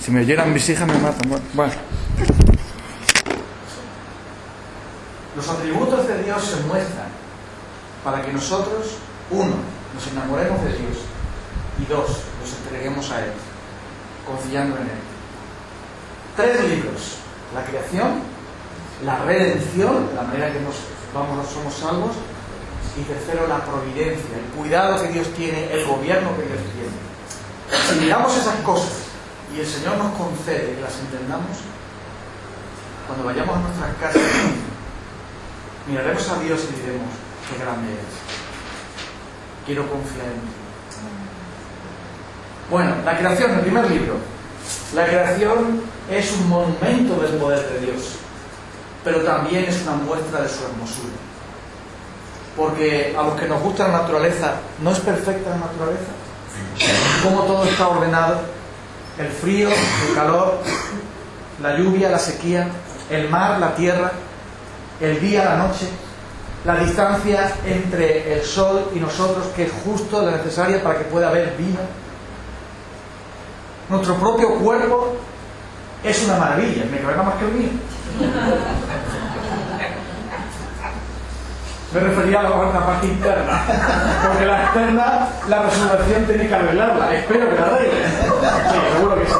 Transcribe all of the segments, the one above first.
Si me oyeran mis hijas me matan. Bueno. Los atributos de Dios se muestran para que nosotros, uno, nos enamoremos de Dios y dos, nos entreguemos a Él, confiando en Él. 3 libros: la creación, la redención, la manera que somos salvos, y tercero, la providencia, el cuidado que Dios tiene, el gobierno que Dios tiene. Si miramos esas cosas y el Señor nos concede que las entendamos, cuando vayamos a nuestras casas, miraremos a Dios y diremos: qué grande eres, quiero confiar en ti. Bueno, la creación, el primer libro. La creación es un monumento del poder de Dios, pero también es una muestra de su hermosura. Porque a los que nos gusta la naturaleza, ¿no es perfecta la naturaleza? Cómo todo está ordenado, el frío, el calor, la lluvia, la sequía, el mar, la tierra, el día, la noche, la distancia entre el sol y nosotros, que es justo la necesaria para que pueda haber vida. Nuestro propio cuerpo es una maravilla, me cabeza más que el mío. Me refería a la parte interna, porque la externa, la resurrección tiene que arreglarla. Espero que la arregle. Sí, seguro que sí.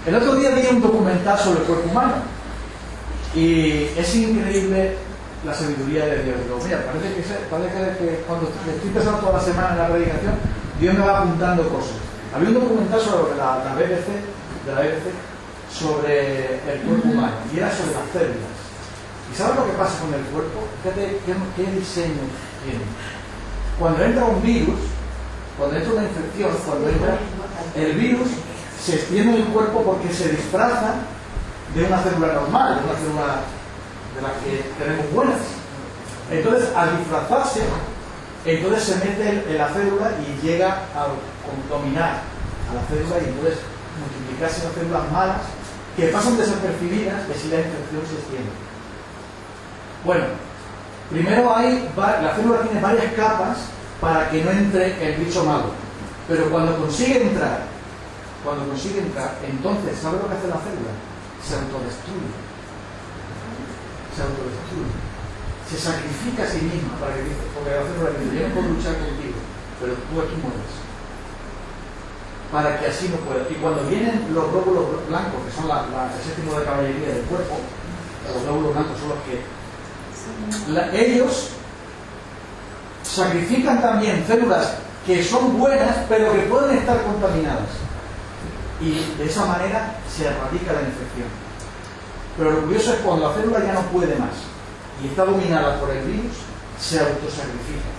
El otro día vi un documental sobre el cuerpo humano y es increíble la sabiduría de Dios. Digo, mira, parece que cuando estoy pensando toda la semana en la predicación, Dios me va apuntando cosas. Había un documental sobre la BBC sobre el cuerpo humano y era sobre las células. ¿Y sabes lo que pasa con el cuerpo? Fíjate qué diseño tiene. Cuando entra un virus, cuando entra una infección, cuando entra el virus, se extiende en el cuerpo porque se disfraza de una célula normal, de una célula de las que tenemos buenas. Entonces, al disfrazarse, entonces se mete en la célula y llega a dominar a la célula y entonces multiplicarse las células malas que pasan desapercibidas que si la infección se extiende. Bueno, primero la célula tiene varias capas para que no entre el bicho malo, pero cuando consigue entrar, entonces, ¿sabe lo que hace la célula? Se autodestruye. Se sacrifica a sí misma porque la célula dice: yo no puedo luchar contigo, pero tú aquí mueres, para que así no pueda. Y cuando vienen los glóbulos blancos, que son el séptimo de caballería del cuerpo, los glóbulos blancos son los que ellos sacrifican también células que son buenas pero que pueden estar contaminadas, y de esa manera se erradica la infección. Pero lo curioso es cuando la célula ya no puede más y está dominada por el virus, se autosacrifica.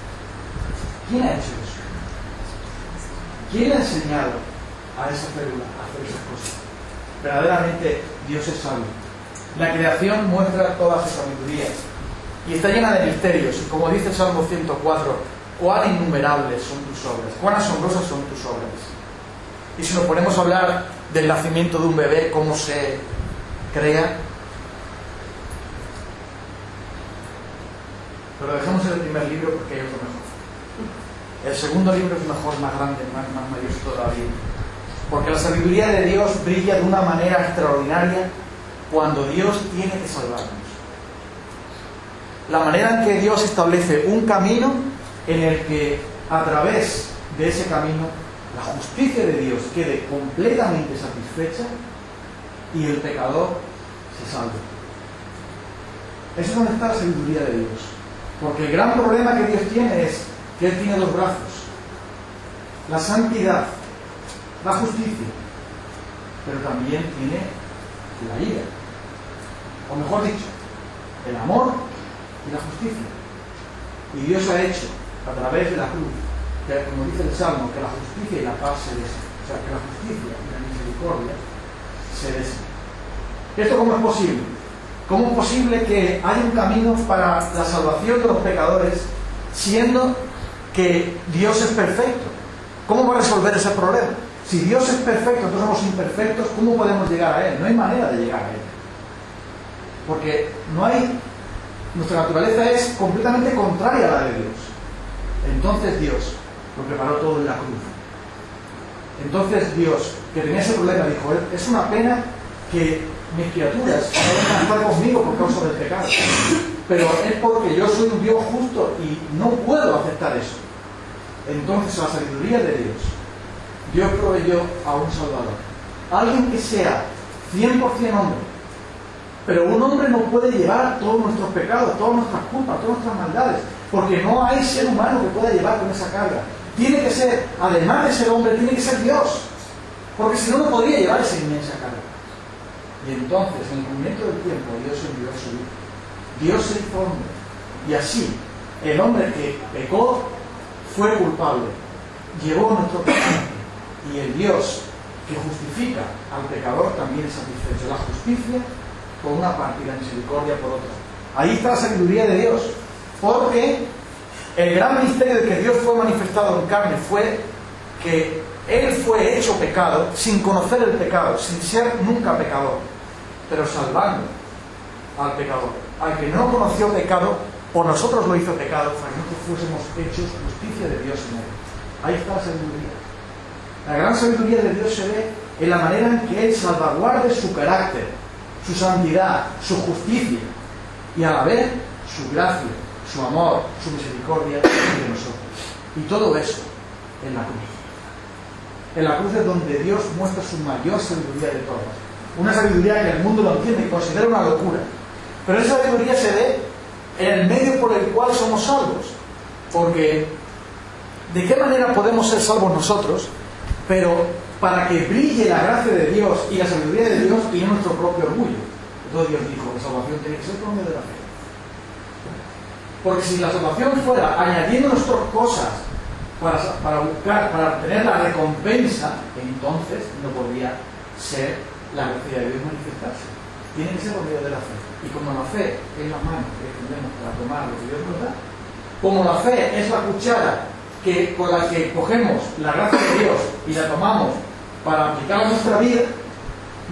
¿Quién ha hecho eso? ¿Quién ha enseñado a esa célula a hacer esas cosas? Verdaderamente Dios es sabio. La creación muestra toda su sabiduría y está llena de misterios, y como dice el Salmo 104, cuán innumerables son tus obras, cuán asombrosas son tus obras. Y si nos ponemos a hablar del nacimiento de un bebé, cómo se crea, pero dejemos el primer libro porque hay otro mejor. El segundo libro es mejor, más grande, más mayor todavía, porque la sabiduría de Dios brilla de una manera extraordinaria cuando Dios tiene que salvarnos. La manera en que Dios establece un camino en el que a través de ese camino la justicia de Dios quede completamente satisfecha y el pecador se salve. Eso es donde está la sabiduría de Dios. Porque el gran problema que Dios tiene es que Él tiene 2 brazos: la santidad, la justicia, pero también tiene la ira, o mejor dicho, el amor y la justicia. Y Dios ha hecho a través de la cruz, que, como dice el Salmo, que la justicia y la paz se besen. O sea, que la justicia y la misericordia se besen. ¿Esto cómo es posible? ¿Cómo es posible que haya un camino para la salvación de los pecadores, siendo que Dios es perfecto? ¿Cómo va a resolver ese problema? Si Dios es perfecto, nosotros somos imperfectos, ¿cómo podemos llegar a Él? No hay manera de llegar a Él. Porque nuestra naturaleza es completamente contraria a la de Dios. Entonces Dios lo preparó todo en la cruz. Entonces Dios, que tenía ese problema, dijo, es una pena que mis criaturas vayan a estar conmigo por causa del pecado, pero es porque yo soy un Dios justo y no puedo aceptar eso. Entonces, a la sabiduría de Dios proveyó a un Salvador, alguien que sea 100% hombre, pero un hombre no puede llevar todos nuestros pecados, todas nuestras culpas, todas nuestras maldades, porque no hay ser humano que pueda llevar con esa carga. Tiene que ser, además de ser hombre, tiene que ser Dios, porque si no, no podría llevar esa inmensa carga. Y entonces, en el cumplimiento del tiempo, Dios envió a su Hijo. Dios se hizo hombre. Y así, el hombre que pecó fue culpable, llevó nuestro pecado. Y el Dios que justifica al pecador también es satisfecho. La justicia por una parte y la misericordia por otra. Ahí está la sabiduría de Dios. Porque el gran misterio de que Dios fue manifestado en carne fue que Él fue hecho pecado sin conocer el pecado, sin ser nunca pecador, pero salvando al pecador. Al que no conoció pecado, por nosotros lo hizo pecado, para que nosotros fuésemos hechos justicia de Dios en Él. Ahí está la sabiduría. La gran sabiduría de Dios se ve en la manera en que Él salvaguarde su carácter, su santidad, su justicia, y a la vez su gracia, su amor, su misericordia de nosotros. Y todo eso en la cruz. En la cruz es donde Dios muestra su mayor sabiduría de todas. Una sabiduría que el mundo lo entiende y considera una locura. Pero esa sabiduría se ve en el medio por el cual somos salvos. Porque, ¿de qué manera podemos ser salvos nosotros? Pero para que brille la gracia de Dios y la sabiduría de Dios y no nuestro propio orgullo. Entonces Dios dijo, la salvación tiene que ser por medio de la fe. Porque si la salvación fuera añadiendo nuestras cosas para buscar, para obtener la recompensa, entonces no podría ser la gracia de Dios manifestarse. Tiene que ser por medio de la fe. Y como la fe es la mano que extendemos para tomar lo que Dios nos da, como la fe es la cuchara con la que cogemos la gracia de Dios y la tomamos para aplicar a nuestra vida,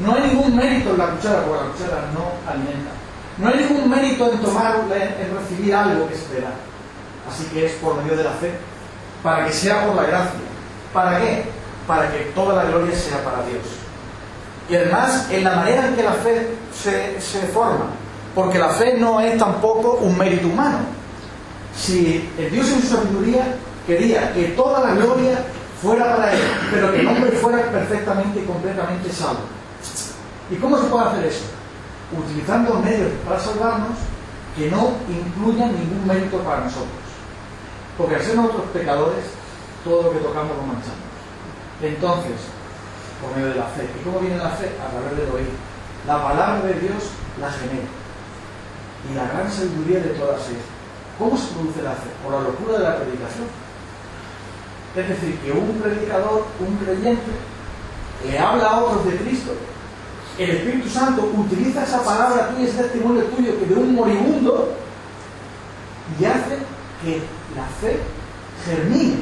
no hay ningún mérito en la cuchara, porque la cuchara no alimenta. No hay ningún mérito en en recibir algo que se te da. Así que es por medio de la fe, para que sea por la gracia. ¿Para qué? Para que toda la gloria sea para Dios. Y además, en la manera en que la fe se forma, porque la fe no es tampoco un mérito humano. Si el Dios en su sabiduría quería que toda la gloria fuera para Él, pero que el hombre fuera perfectamente y completamente salvo. ¿Y cómo se puede hacer eso? Utilizando medios para salvarnos que no incluyan ningún mérito para nosotros. Porque al ser nosotros pecadores, todo lo que tocamos lo manchamos. Entonces, por medio de la fe. ¿Y cómo viene la fe? A través del oír. La palabra de Dios la genera. Y la gran sabiduría de todas es, ¿cómo se produce la fe? Por la locura de la predicación. Es decir, que un predicador, un creyente, le habla a otros de Cristo. El Espíritu Santo utiliza esa palabra tuya, ese testimonio tuyo, que de un moribundo, y hace que la fe germine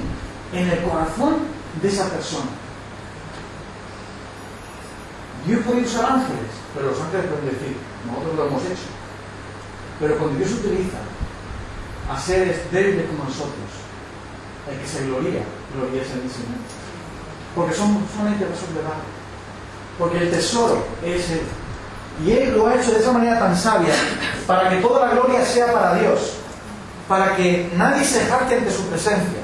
en el corazón de esa persona. Dios puede usar ángeles, pero los ángeles pueden decir, nosotros lo hemos hecho. Pero cuando Dios utiliza a seres débiles como nosotros, el que se gloría es el mismo. Porque son solamente vasos de barro. Porque el tesoro es Él. Y Él lo ha hecho de esa manera tan sabia, para que toda la gloria sea para Dios, para que nadie se jacte ante su presencia.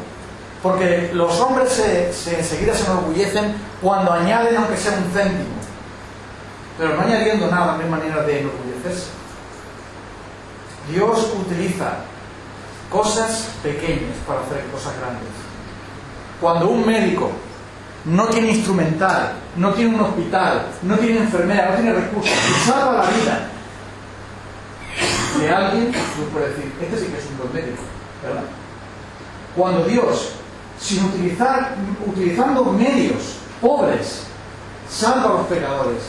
Porque los hombres enseguida se enorgullecen cuando añaden aunque sea un céntimo. Pero no añadiendo nada, no hay manera de enorgullecerse. Dios utiliza cosas pequeñas para hacer cosas grandes. Cuando un médico no tiene instrumental, no tiene un hospital, no tiene enfermera, no tiene recursos, y salva la vida de alguien, uno puede decir, este sí que es un buen médico, ¿verdad? Cuando Dios, utilizando medios pobres, salva a los pecadores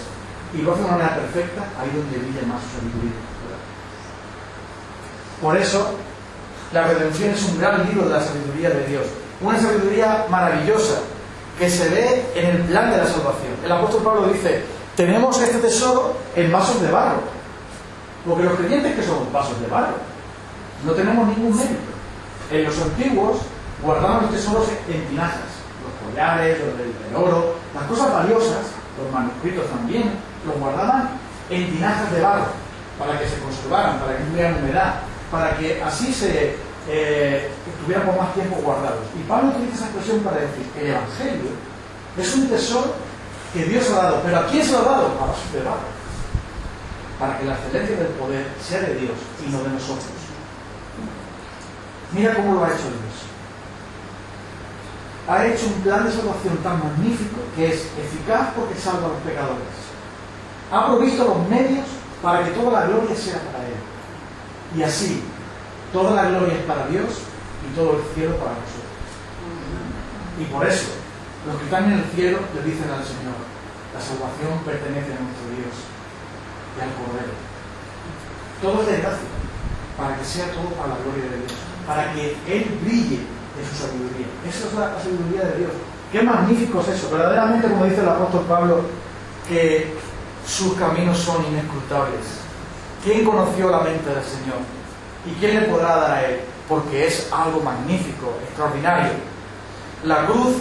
y lo hace de una manera perfecta, ahí es donde brilla más su sabiduría, ¿verdad? Por eso, la redención es un gran libro de la sabiduría de Dios, una sabiduría maravillosa que se ve en el plan de la salvación. El apóstol Pablo dice, tenemos este tesoro en vasos de barro, porque los creyentes que somos vasos de barro, no tenemos ningún mérito. En los antiguos guardaban los tesoros en tinajas, los collares, el oro, las cosas valiosas, los manuscritos también, los guardaban en tinajas de barro, para que se conservaran, para que no tuvieran humedad, para que así estuvieran por más tiempo guardados. Y Pablo utiliza esa expresión para decir que el Evangelio es un tesoro que Dios ha dado. ¿Pero a quién se lo ha dado? A vasos de barro, para que la excelencia del poder sea de Dios y no de nosotros. Mira cómo lo ha hecho Dios. Ha hecho un plan de salvación tan magnífico que es eficaz porque salva a los pecadores. Ha provisto los medios para que toda la gloria sea para Él. Y así, toda la gloria es para Dios y todo el cielo para nosotros. Y por eso, los que están en el cielo le dicen al Señor: la salvación pertenece a nuestro Dios y al Cordero. Todo es de gracia, para que sea todo para la gloria de Dios, para que Él brille de su sabiduría. Esa es la sabiduría de Dios. Qué magnífico es eso. Verdaderamente, como dice el apóstol Pablo, que sus caminos son inescrutables. ¿Quién conoció la mente del Señor? ¿Y quién le podrá dar a Él? Porque es algo magnífico, extraordinario. La cruz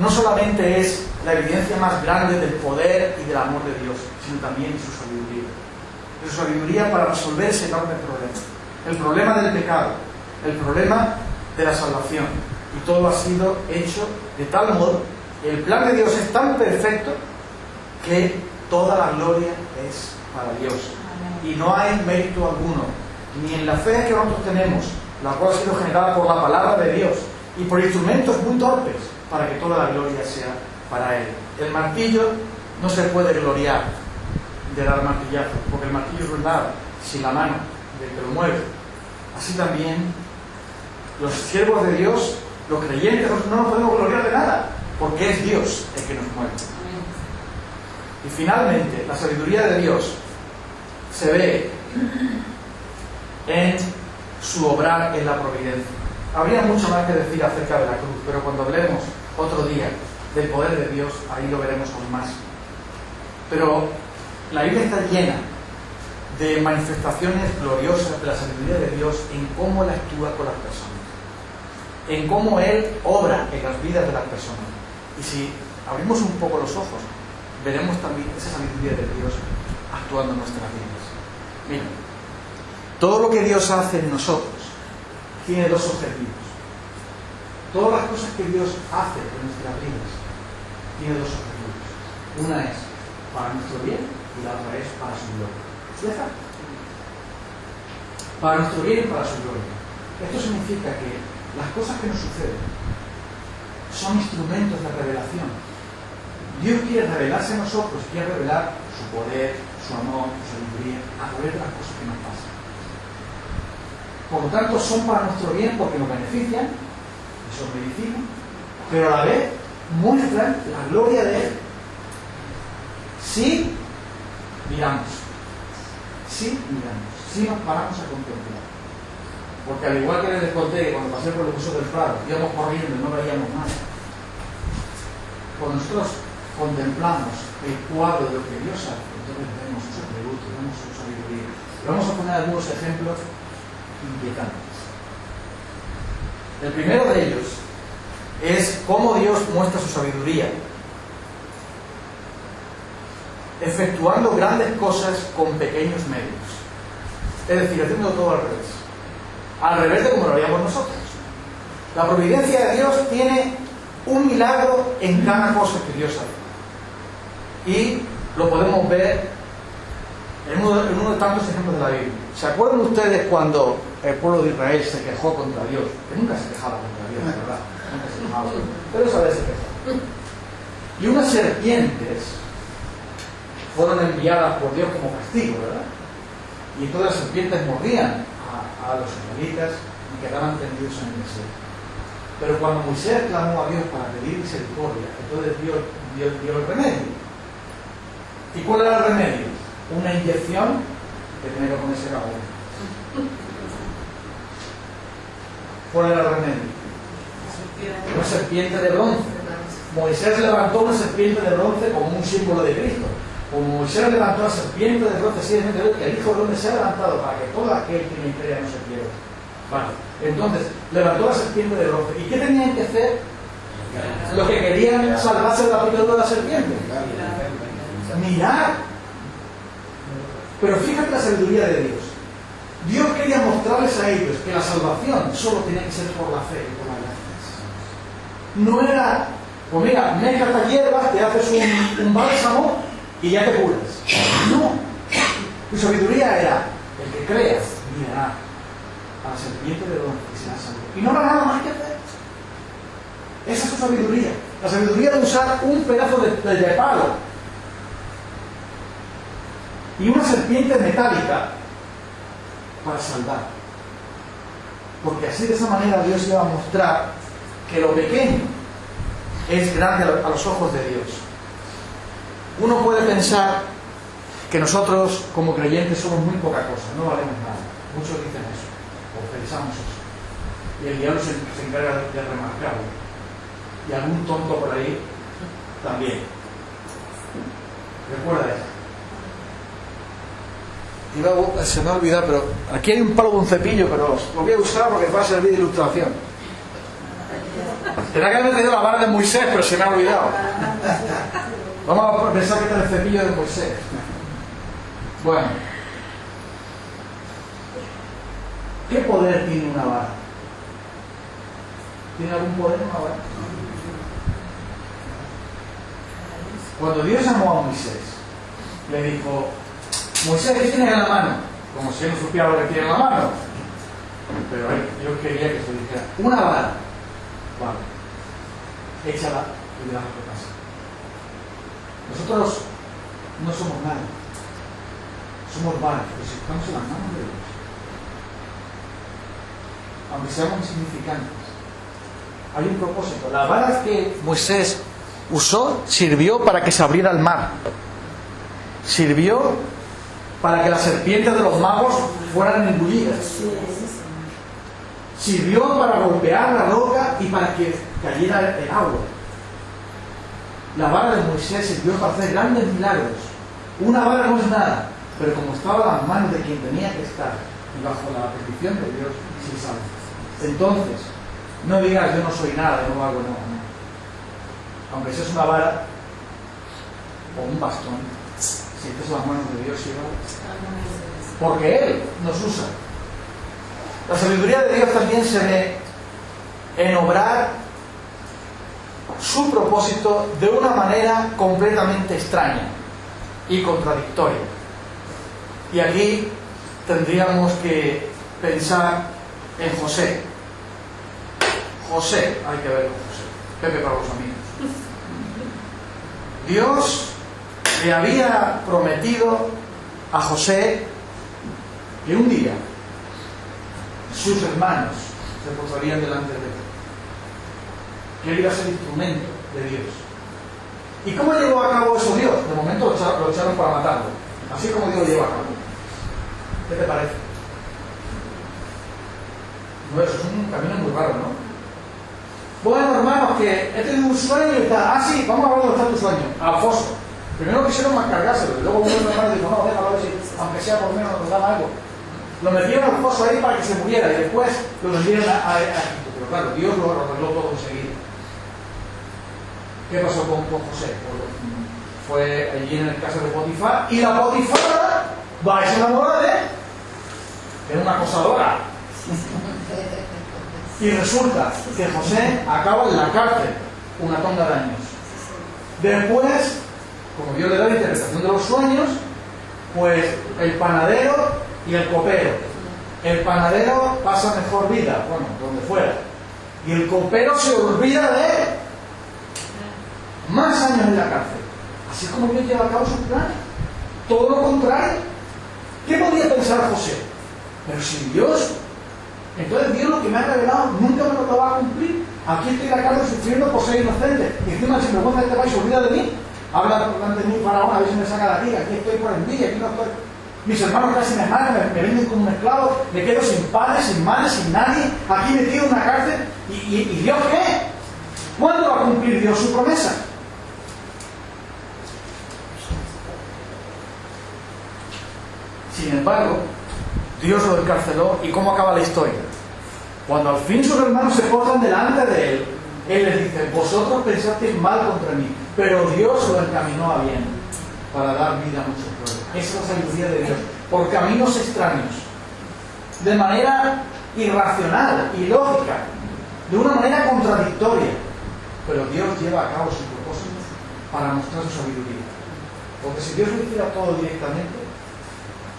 no solamente es la evidencia más grande del poder y del amor de Dios, sino también de su sabiduría. De su sabiduría para resolver ese enorme problema. El problema del pecado, el problema de la salvación. Y todo ha sido hecho de tal modo, el plan de Dios es tan perfecto que toda la gloria es para Dios. Y no hay mérito alguno, ni en la fe que nosotros tenemos, la cual ha sido generada por la palabra de Dios y por instrumentos muy torpes, para que toda la gloria sea para Él. El martillo no se puede gloriar de dar martillazos, porque el martillo no es nada sin la mano del que lo mueve. Así también los siervos de Dios, los creyentes, no nos podemos gloriar de nada, porque es Dios el que nos mueve. Y finalmente, la sabiduría de Dios se ve en su obrar en la providencia. Habría mucho más que decir acerca de la cruz, pero cuando hablemos otro día del poder de Dios, ahí lo veremos aún más. Pero la Biblia está llena de manifestaciones gloriosas de la sabiduría de Dios en cómo Él actúa con las personas, en cómo Él obra en las vidas de las personas. Y si abrimos un poco los ojos, veremos también esa sabiduría de Dios actuando en nuestras vidas. Mira, todo lo que Dios hace en nosotros tiene dos objetivos. Todas las cosas que Dios hace en nuestras vidas tiene dos objetivos. Una es para nuestro bien y la otra es para su gloria. ¿Ya está? Para nuestro bien y para su gloria. Esto significa que las cosas que nos suceden son instrumentos de revelación. Dios quiere revelarse a nosotros, quiere revelar su poder, su amor, su sabiduría a través de las cosas que nos pasan. Por lo tanto, son para nuestro bien porque nos benefician, son medicina, pero a la vez muestran la gloria de Él. Si miramos, si nos paramos a contemplar. Porque al igual que les conté que cuando pasé por el Museo del Prado íbamos corriendo y no veíamos nada, cuando nosotros contemplamos el cuadro de lo que Dios hace, entonces vemos sus atributos, vemos su sabiduría. Vamos a poner algunos ejemplos inquietantes. El primero de ellos es cómo Dios muestra su sabiduría, efectuando grandes cosas con pequeños medios. Es decir, haciendo todo al revés de como lo haríamos nosotros. La providencia de Dios tiene un milagro en cada cosa que Dios hace. Y lo podemos ver en uno de tantos ejemplos de la Biblia. ¿Se acuerdan ustedes cuando el pueblo de Israel se quejó contra Dios? Que nunca se quejaba contra Dios, ¿verdad? Nunca se quejaba, pero esa vez se quejó. Y unas serpientes fueron enviadas por Dios como castigo, ¿verdad? Y todas las serpientes mordían a los israelitas y quedaban tendidos en el desierto. Pero cuando Moisés clamó a Dios para pedir misericordia, entonces Dios dio el remedio. ¿Y cuál era el remedio? Una inyección que tenía que ponerse la boca. ¿Cuál era el remedio? Una serpiente de bronce. Moisés levantó una serpiente de bronce como un símbolo de Cristo. Como Moisés levantó la serpiente de bronce, así que el Hijo del Hombre se ha levantado para que todo aquel que me crea no se pierda. Vale. Entonces, levantó la serpiente de bronce. ¿Y qué tenían que hacer? Los que querían salvarse de la picadura de la serpiente. Mirad. Pero fíjate la sabiduría de Dios. Dios quería mostrarles a ellos que la salvación solo tenía que ser por la fe y por la gracia. No era, pues mira, mezclas las hierbas, te haces un bálsamo y ya te curas. No. Tu sabiduría era, el que crea, mirará a la serpiente de donde será salvo. Y no habrá nada más que hacer. Esa es su sabiduría. La sabiduría de usar un pedazo de palo y una serpiente metálica para salvar. Porque así, de esa manera, Dios iba a mostrar que lo pequeño es grande a los ojos de Dios. Uno puede pensar que nosotros, como creyentes, somos muy poca cosa, no valemos nada. Muchos dicen eso, o pensamos eso. Y el diablo se encarga de remarcarlo. Y algún tonto por ahí también. Recuerda eso. Se me ha olvidado, pero aquí hay un palo de un cepillo, pero lo voy a usar porque va a servir de ilustración. Tendrá que haber tenido la vara de Moisés, pero se me ha olvidado. Vamos a pensar que está el cepillo de Moisés. Bueno, ¿qué poder tiene una vara? ¿Tiene algún poder una vara? Cuando Dios llamó a Moisés, le dijo: Moisés, ¿qué tienes en la mano? Como si él no supiera lo que tiene en la mano. Pero yo quería que se dijera: una vara. Vale, échala y verás lo que pasa. Nosotros no somos nada. Somos varas, pero si estamos en las manos de Dios, aunque seamos insignificantes, hay un propósito. La vara que Moisés usó sirvió para que se abriera el mar. Sirvió para que las serpientes de los magos fueran engullidas. Sirvió para golpear la roca y para que cayera el agua. La vara de Moisés sirvió para hacer grandes milagros. Una vara no es nada, pero como estaba en las manos de quien tenía que estar y bajo la petición de Dios, sí salva. Entonces, no digas: yo no soy nada, yo no hago nada. No. Aunque seas una vara o un bastón, si estás en las manos de Dios, sí va. Porque Él nos usa. La sabiduría de Dios también se ve en obrar su propósito de una manera completamente extraña y contradictoria. Y aquí tendríamos que pensar en José. José, hay que ver con José. Pepe para los amigos. Dios le había prometido a José que un día sus hermanos se postrarían delante de él, que él iba a ser instrumento de Dios. ¿Y cómo llevó a cabo eso Dios? De momento lo echaron para matarlo, así como Dios lo lleva a cabo. ¿Qué te parece? No, eso es un camino muy raro, ¿no? Bueno, hermanos, que he tenido un sueño y tal. Ah, sí, vamos a ver dónde está tu sueño. Al foso. Primero quisieron mascargárselo, y luego uno de los hermanos dijo: no, déjalo, a ver si, aunque sea por lo menos, nos dan algo. Lo metieron al foso ahí para que se muriera y después lo vendieron a Egipto. Pero claro, Dios lo arregló todo enseguida. ¿Qué pasó con José? Pues fue allí en el caso de Potifar, y la Potifara va y se enamora de él. Era una acosadora. Y resulta que José acaba en la cárcel una tonda de años. Después, como Dios le da la interpretación de los sueños, pues el panadero y el copero. El panadero pasa mejor vida, bueno, donde fuera. Y el copero se olvida de él. Más años en la cárcel. Así como Dios lleva a cabo su plan. Todo lo contrario. ¿Qué podía pensar José? Pero si Dios, entonces Dios lo que me ha revelado nunca me lo va a cumplir. Aquí estoy en la cárcel sufriendo por ser inocente. Y encima, si me gusta este país, se olvida de mí. Habla delante de mí Faraón, a ver si me saca de aquí. Aquí estoy por envidia, aquí no estoy. Mis hermanos casi me matan, me venden como un esclavo, me quedo sin padre, sin madre, sin nadie, aquí metido en una cárcel. ¿Y Dios qué? ¿Cuándo va a cumplir Dios su promesa? Sin embargo, Dios lo encarceló. ¿Y cómo acaba la historia? Cuando al fin sus hermanos se postran delante de él Él les dice: vosotros pensasteis mal contra mí, pero Dios lo encaminó a bien para dar vida a muchos pueblos. Esa es la sabiduría de Dios, por caminos extraños, de manera irracional, ilógica, de una manera contradictoria, pero Dios lleva a cabo su propósito para mostrar su sabiduría. Porque si Dios lo hiciera todo directamente,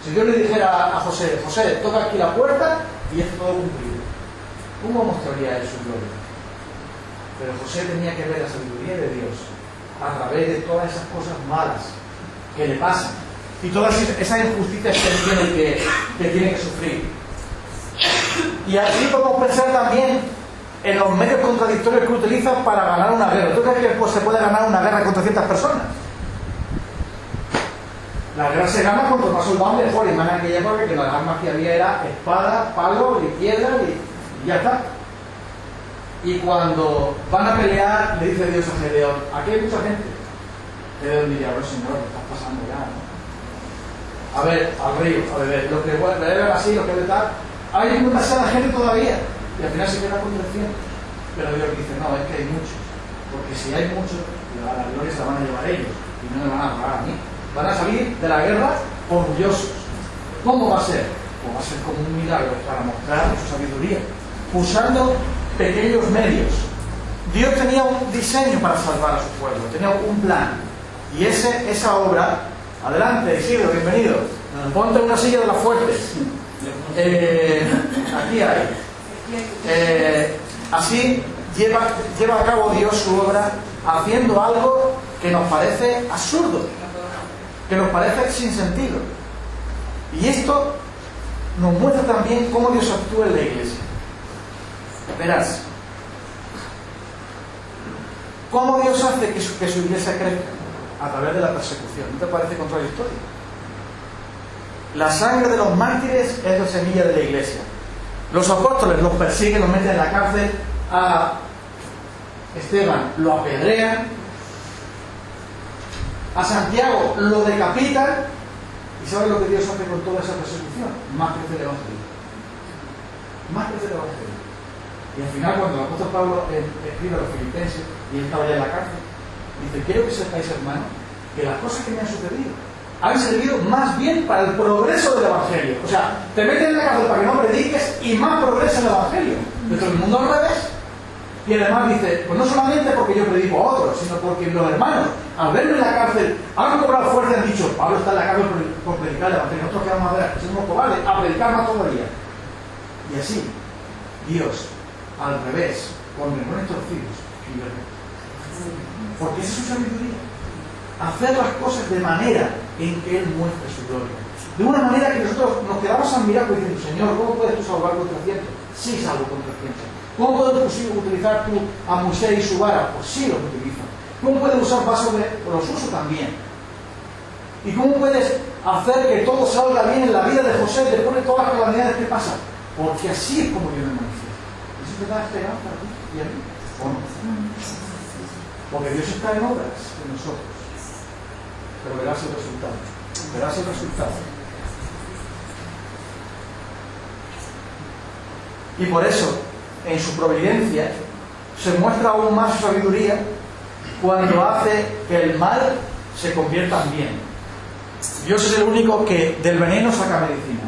si Dios le dijera a José: José, toca aquí la puerta y es todo cumplido, ¿cómo mostraría él su gloria? Pero José tenía que ver la sabiduría de Dios a través de todas esas cosas malas que le pasan y todas esas injusticias que tiene que sufrir. Y así podemos pensar también en los medios contradictorios que utiliza para ganar una guerra. ¿Tú crees que se puede ganar una guerra contra ciertas personas? La guerra se gana contra más soldados mejor, y más en aquella época que las armas que había era espada, palo y piedra y ya está. Y cuando van a pelear, le dice Dios a Gedeón: aquí hay mucha gente. Gedeón diría: bueno, Señor, lo estás pasando ya, ¿no? A ver, al río, a beber, lo que beber así, lo que de tal. Hay demasiada gente todavía. Y al final se queda con 300. Pero Dios dice: no, es que hay muchos. Porque si hay muchos, la gloria se la van a llevar ellos y no me van a pagar a mí. Van a salir de la guerra orgullosos. ¿Cómo va a ser? Pues va a ser como un milagro para mostrar su sabiduría, usando pequeños medios. Dios tenía un diseño para salvar a su pueblo, tenía un plan. Y esa obra, adelante, Isidro, bienvenido. Ponte en una silla de las fuertes. Aquí hay. Así lleva a cabo Dios su obra, haciendo algo que nos parece absurdo, que nos parece sin sentido. Y esto nos muestra también cómo Dios actúa en la iglesia. Verás, cómo Dios hace que su iglesia crezca a través de la persecución. ¿No te parece contradictorio? La sangre de los mártires es la semilla de la iglesia. Los apóstoles los persiguen, los meten en la cárcel. A Esteban lo apedrean, a Santiago lo decapitan. ¿Y sabes lo que Dios hace con toda esa persecución? Más crece el evangelio. Más crece el evangelio. Y al final, cuando el apóstol Pablo escribe a los filipenses y él estaba ya en la cárcel, dice: quiero que sepáis, hermanos, que las cosas que me han sucedido han servido más bien para el progreso del evangelio. O sea, te meten en la cárcel para que no prediques y más progresa el evangelio. Dentro del mundo al revés. Y además dice: pues no solamente porque yo predico a otros, sino porque los hermanos, al verme en la cárcel, han cobrado fuerza y han dicho: Pablo está en la cárcel por predicar el evangelio. Nosotros que vamos a ver, que somos cobardes, a predicar más todavía. Y así, Dios, al revés, con lenguajes torcidos, porque esa es su sabiduría. Hacer las cosas de manera en que Él muestre su gloria. De una manera que nosotros nos quedamos admirados diciendo: Señor, ¿cómo puedes tú salvar con 300? Sí, salvo con 300. ¿Cómo puedes utilizar tú a Moisés y su vara? Pues sí los utilizo. ¿Cómo puedes usar vasos los uso también? ¿Y cómo puedes hacer que todo salga bien en la vida de José después de todas las calamidades que pasan? Porque así es como yo me manifiesto. ¿Eso te da esperanza a ti y a mí? ¿O no? Porque Dios está en obras en nosotros. Pero verás el resultado. Verás el resultado. Y por eso, en su providencia, se muestra aún más su sabiduría cuando hace que el mal se convierta en bien. Dios es el único que del veneno saca medicina.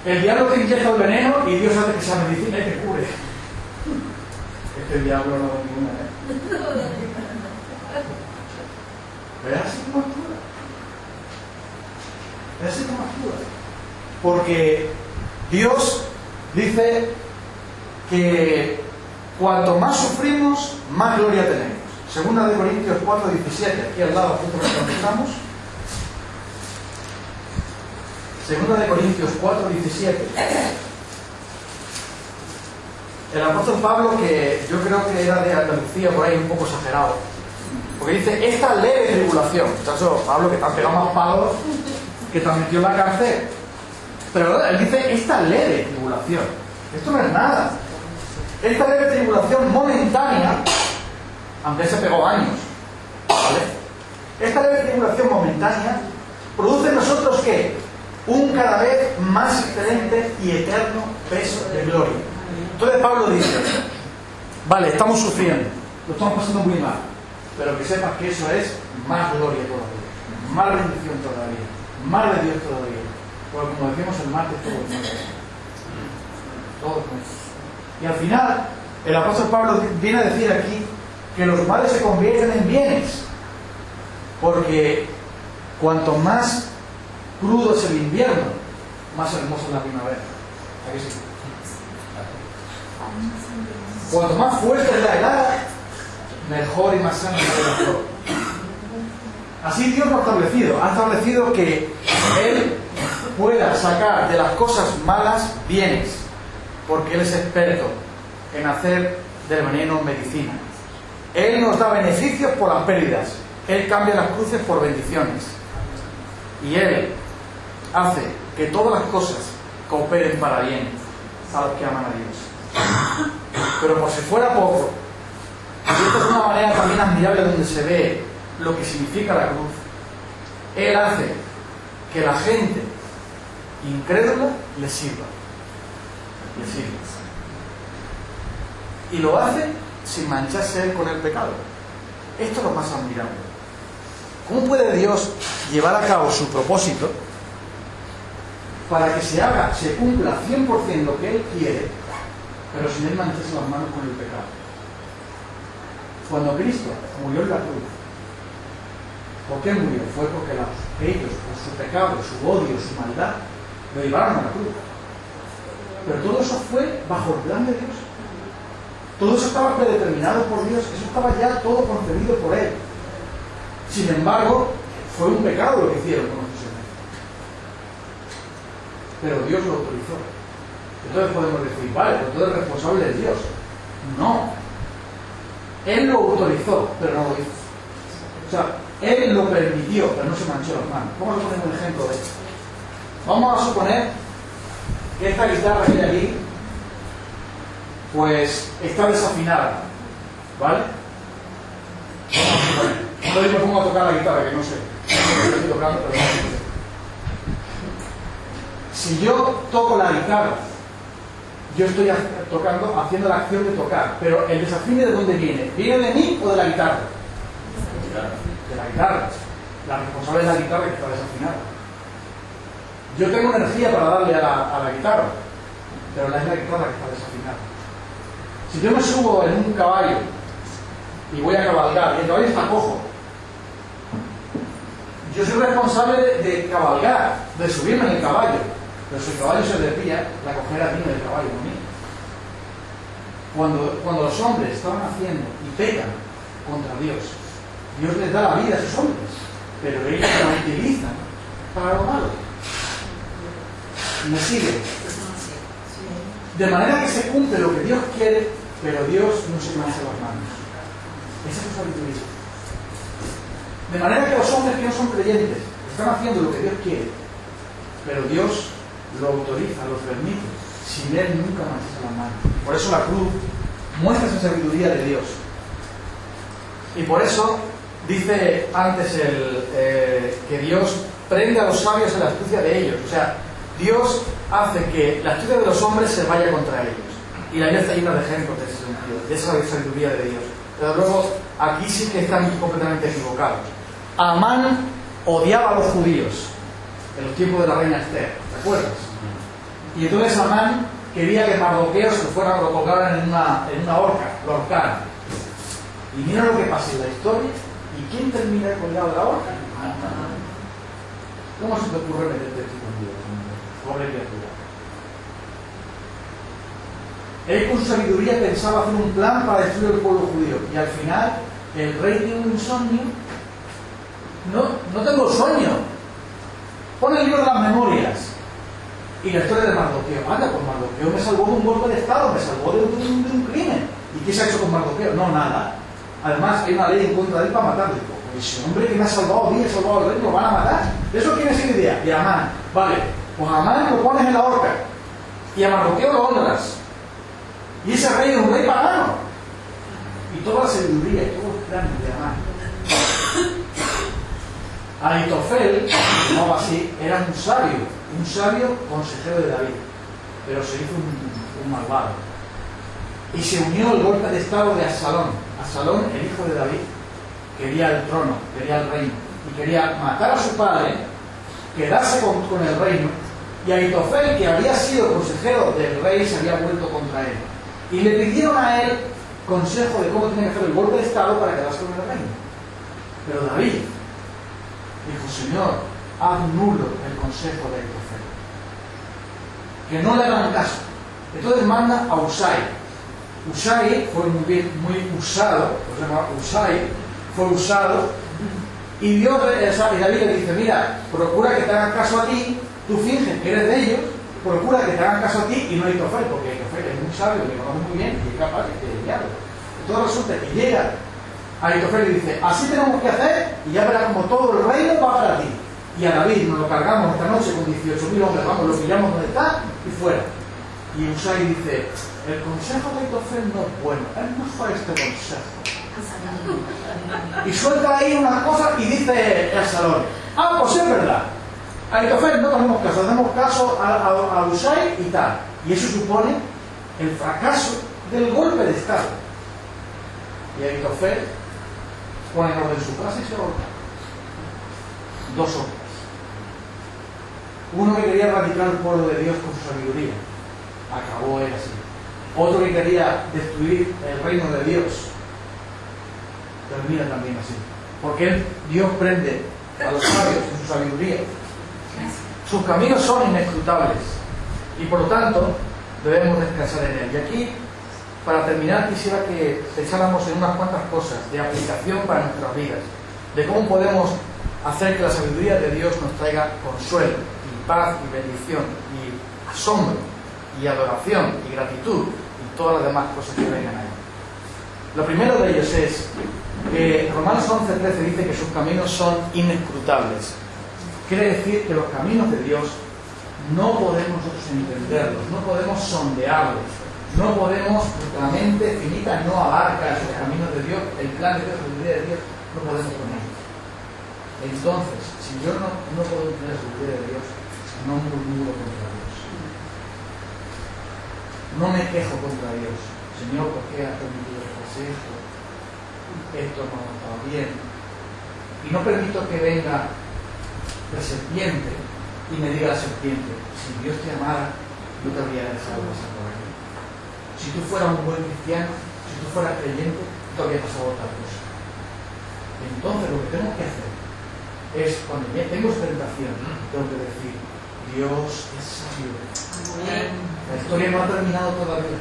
El diablo te inyecta el veneno y Dios hace que esa medicina y te cure. Este diablo no da ninguna, Verás cómo actúa. Verás cómo actúa. Porque Dios dice que cuanto más sufrimos, más gloria tenemos. Segunda de Corintios 4:17, aquí al lado, junto con lo que estamos. Segunda de Corintios 4:17. El apóstol Pablo, que yo creo que era de Andalucía, por ahí un poco exagerado, porque dice: esta leve tribulación. Muchacho, Pablo, que te han pegado más palos, que te han metido en la cárcel. Pero él dice: esta leve tribulación. Esto no es nada. Esta leve tribulación momentánea, aunque se pegó años, ¿vale? Esta leve tribulación momentánea produce en nosotros ¿qué? Un cada vez más excelente y eterno peso de gloria. Entonces Pablo dice, vale, estamos sufriendo, lo estamos pasando muy mal, pero que sepas que eso es más gloria todavía, más bendición todavía, más de Dios todavía. Porque como decimos el martes, todo es nuevo. Todo es nuevo. Y al final, el apóstol Pablo viene a decir aquí que los males se convierten en bienes. Porque cuanto más crudo es el invierno, más hermosa es la primavera. ¿A qué sí? Cuanto más fuerte es la helada, mejor y más sana es la flor. Así Dios lo ha establecido. Ha establecido que Él pueda sacar de las cosas malas bienes, porque Él es experto en hacer del veneno medicina. Él nos da beneficios por las pérdidas. Él cambia las cruces por bendiciones. Y Él hace que todas las cosas cooperen para bien a los que aman a Dios. Pero por si fuera poco, y esto es una manera también admirable donde se ve lo que significa la cruz, Él hace que la gente incrédula le sirva. Le sirva. Y lo hace sin mancharse Él con el pecado. Esto es lo más admirable. ¿Cómo puede Dios llevar a cabo su propósito para que se haga, se cumpla 100% lo que Él quiere, pero sin Él mancharse las manos con el pecado? Cuando Cristo murió en la cruz, ¿por qué murió? Fue porque ellos, por su pecado, su odio, su maldad, lo llevaron a la cruz. Pero todo eso fue bajo el plan de Dios. Todo eso estaba predeterminado por Dios, eso estaba ya todo concebido por Él. Sin embargo, fue un pecado lo que hicieron con los Señor. Pero Dios lo autorizó. Entonces podemos decir, vale, pero todo es responsable de Dios. No. Él lo autorizó, pero no lo hizo. O sea, Él lo permitió, pero no se manchó las manos. Vamos a poner un ejemplo de esto. Vamos a suponer que esta guitarra que hay aquí, pues está desafinada, ¿vale? Vamos a suponer. No digo cómo tocar la guitarra, que no sé. No estoy tocando, pero no sé. Si yo toco la guitarra, yo estoy tocando, haciendo la acción de tocar, pero el desafine ¿de dónde viene? ¿Viene de mí o de la guitarra? De la guitarra. La responsable es la guitarra que está desafinada. Yo tengo energía para darle a la guitarra, pero es la guitarra que está desafinada. Si yo me subo en un caballo y voy a cabalgar, y el caballo está cojo, yo soy responsable de cabalgar, de subirme en el caballo, pero si el caballo se desvía, la cogerá a mí del caballo, no a mí. Cuando los hombres estaban haciendo y pecan contra Dios, Dios les da la vida a esos hombres, pero ellos la utilizan para lo malo. ¿Me sigue? De manera que se cumple lo que Dios quiere, pero Dios no se mancha las manos. Esa es su sabiduría. De manera que los hombres que no son creyentes están haciendo lo que Dios quiere, pero Dios lo autoriza, lo permite, sin Él nunca mancha las manos. Por eso la cruz muestra esa sabiduría de Dios. Y por eso dice antes que Dios prende a los sabios en la astucia de ellos. O sea, Dios hace que la astucia de los hombres se vaya contra ellos. Y la Biblia está llena de ejemplos de ese sentido, de esa sabiduría de Dios. Pero luego, aquí sí que están completamente equivocados. Amán odiaba a los judíos en los tiempos de la reina Esther, ¿te acuerdas? Y entonces Amán quería que Mardoqueo se fuera, lo colgaran en una horca, lo ahorcaran. Y mira lo que pasa en la historia. ¿Y quién termina colgado de la horca? ¿Cómo se te ocurre meterte aquí con Dios? Pobre criatura. Él con su sabiduría pensaba hacer un plan para destruir el pueblo judío. Y al final, el rey tiene un sueño. No tengo sueño. Pon el libro de las memorias. Y la historia de Mardoqueo. Anda, pues Mardoqueo me salvó de un golpe de estado, me salvó de un crimen. ¿Y qué se ha hecho con Mardoqueo? No, nada. Además, hay una ley en contra de él para matarle. Ese hombre que me ha salvado a mí, ha salvado al rey, lo van a matar. ¿Eso quién es esa idea? De Amán. Vale, pues a Amán lo pones en la horca. Y a Mardoqueo lo honras. Y ese rey es un rey pagano. Y toda la sabiduría y todos los planes de Amán. Ahitofel, que llamaba así, era un sabio consejero de David. Pero se hizo un malvado. y se unió el golpe de estado de Absalón. Absalón, el hijo de David, quería el trono, quería el reino, y quería matar a su padre, quedarse con el reino, y Ahitofel, que había sido consejero del rey, se había vuelto contra él. Y le pidieron a él consejo de cómo tenía que hacer el golpe de estado para quedarse con el reino. Pero David dijo: Señor, haz nulo el consejo de Ahitofel, que no le hagan caso. Entonces manda a Usai. Usai fue muy usado, se llama Usai, fue usado, y David le dice: mira, procura que te hagan caso a ti, tú finges que eres de ellos, procura que te hagan caso a ti y no a Ahitofel, porque Ahitofel es muy sabio, le conoce muy bien y es capaz de guiarlo. Entonces resulta que llega Ahitofel y dice: así tenemos que hacer, y ya verás como todo el reino va para ti. Y a David nos lo cargamos esta noche con 18.000 hombres, vamos, lo pillamos donde está y fuera. Y Usai dice: el consejo de Ahitofel no es bueno, es mejor este consejo. Y suelta ahí una cosa y dice Absalón: ah, pues es verdad, a Ahitofel no hacemos caso, hacemos caso a Usai y tal. Y eso supone el fracaso del golpe de estado. Y Ahitofel pone en orden su casa y se ahorca. Dos hombres. Uno que quería erradicar el pueblo de Dios con su sabiduría, acabó él así. Otro que quería destruir el reino de Dios, termina también así. Porque Dios prende a los sabios en su sabiduría. Sus caminos son inescrutables y por lo tanto debemos descansar en él. Y aquí, para terminar, quisiera que pensáramos en unas cuantas cosas de aplicación para nuestras vidas, de cómo podemos hacer que la sabiduría de Dios nos traiga consuelo y paz y bendición y asombro y adoración y gratitud y todas las demás cosas que vengan ahí. Lo primero de ellos es que Romanos 11:13 dice que sus caminos son inescrutables. Quiere decir que los caminos de Dios no podemos nosotros entenderlos, no podemos sondearlos, no podemos, nuestra mente finita no abarca esos caminos de Dios, el plan de Dios, la sabiduría de Dios, no podemos con ellos. Entonces, si yo no puedo entender la sabiduría de Dios, no murmuro contra Dios. No me quejo contra Dios. Señor, ¿por qué has permitido que pase esto? Esto no está bien. Y no permito que venga la serpiente y me diga la serpiente: si Dios te amara, no te habría dejado pasar por aquí. Si tú fueras un buen cristiano, si tú fueras creyente, no te habría pasado otra cosa. Entonces lo que tengo que hacer es, cuando ya tengo esta tentación, tengo que decir: Dios es sabio. La historia no ha terminado todavía.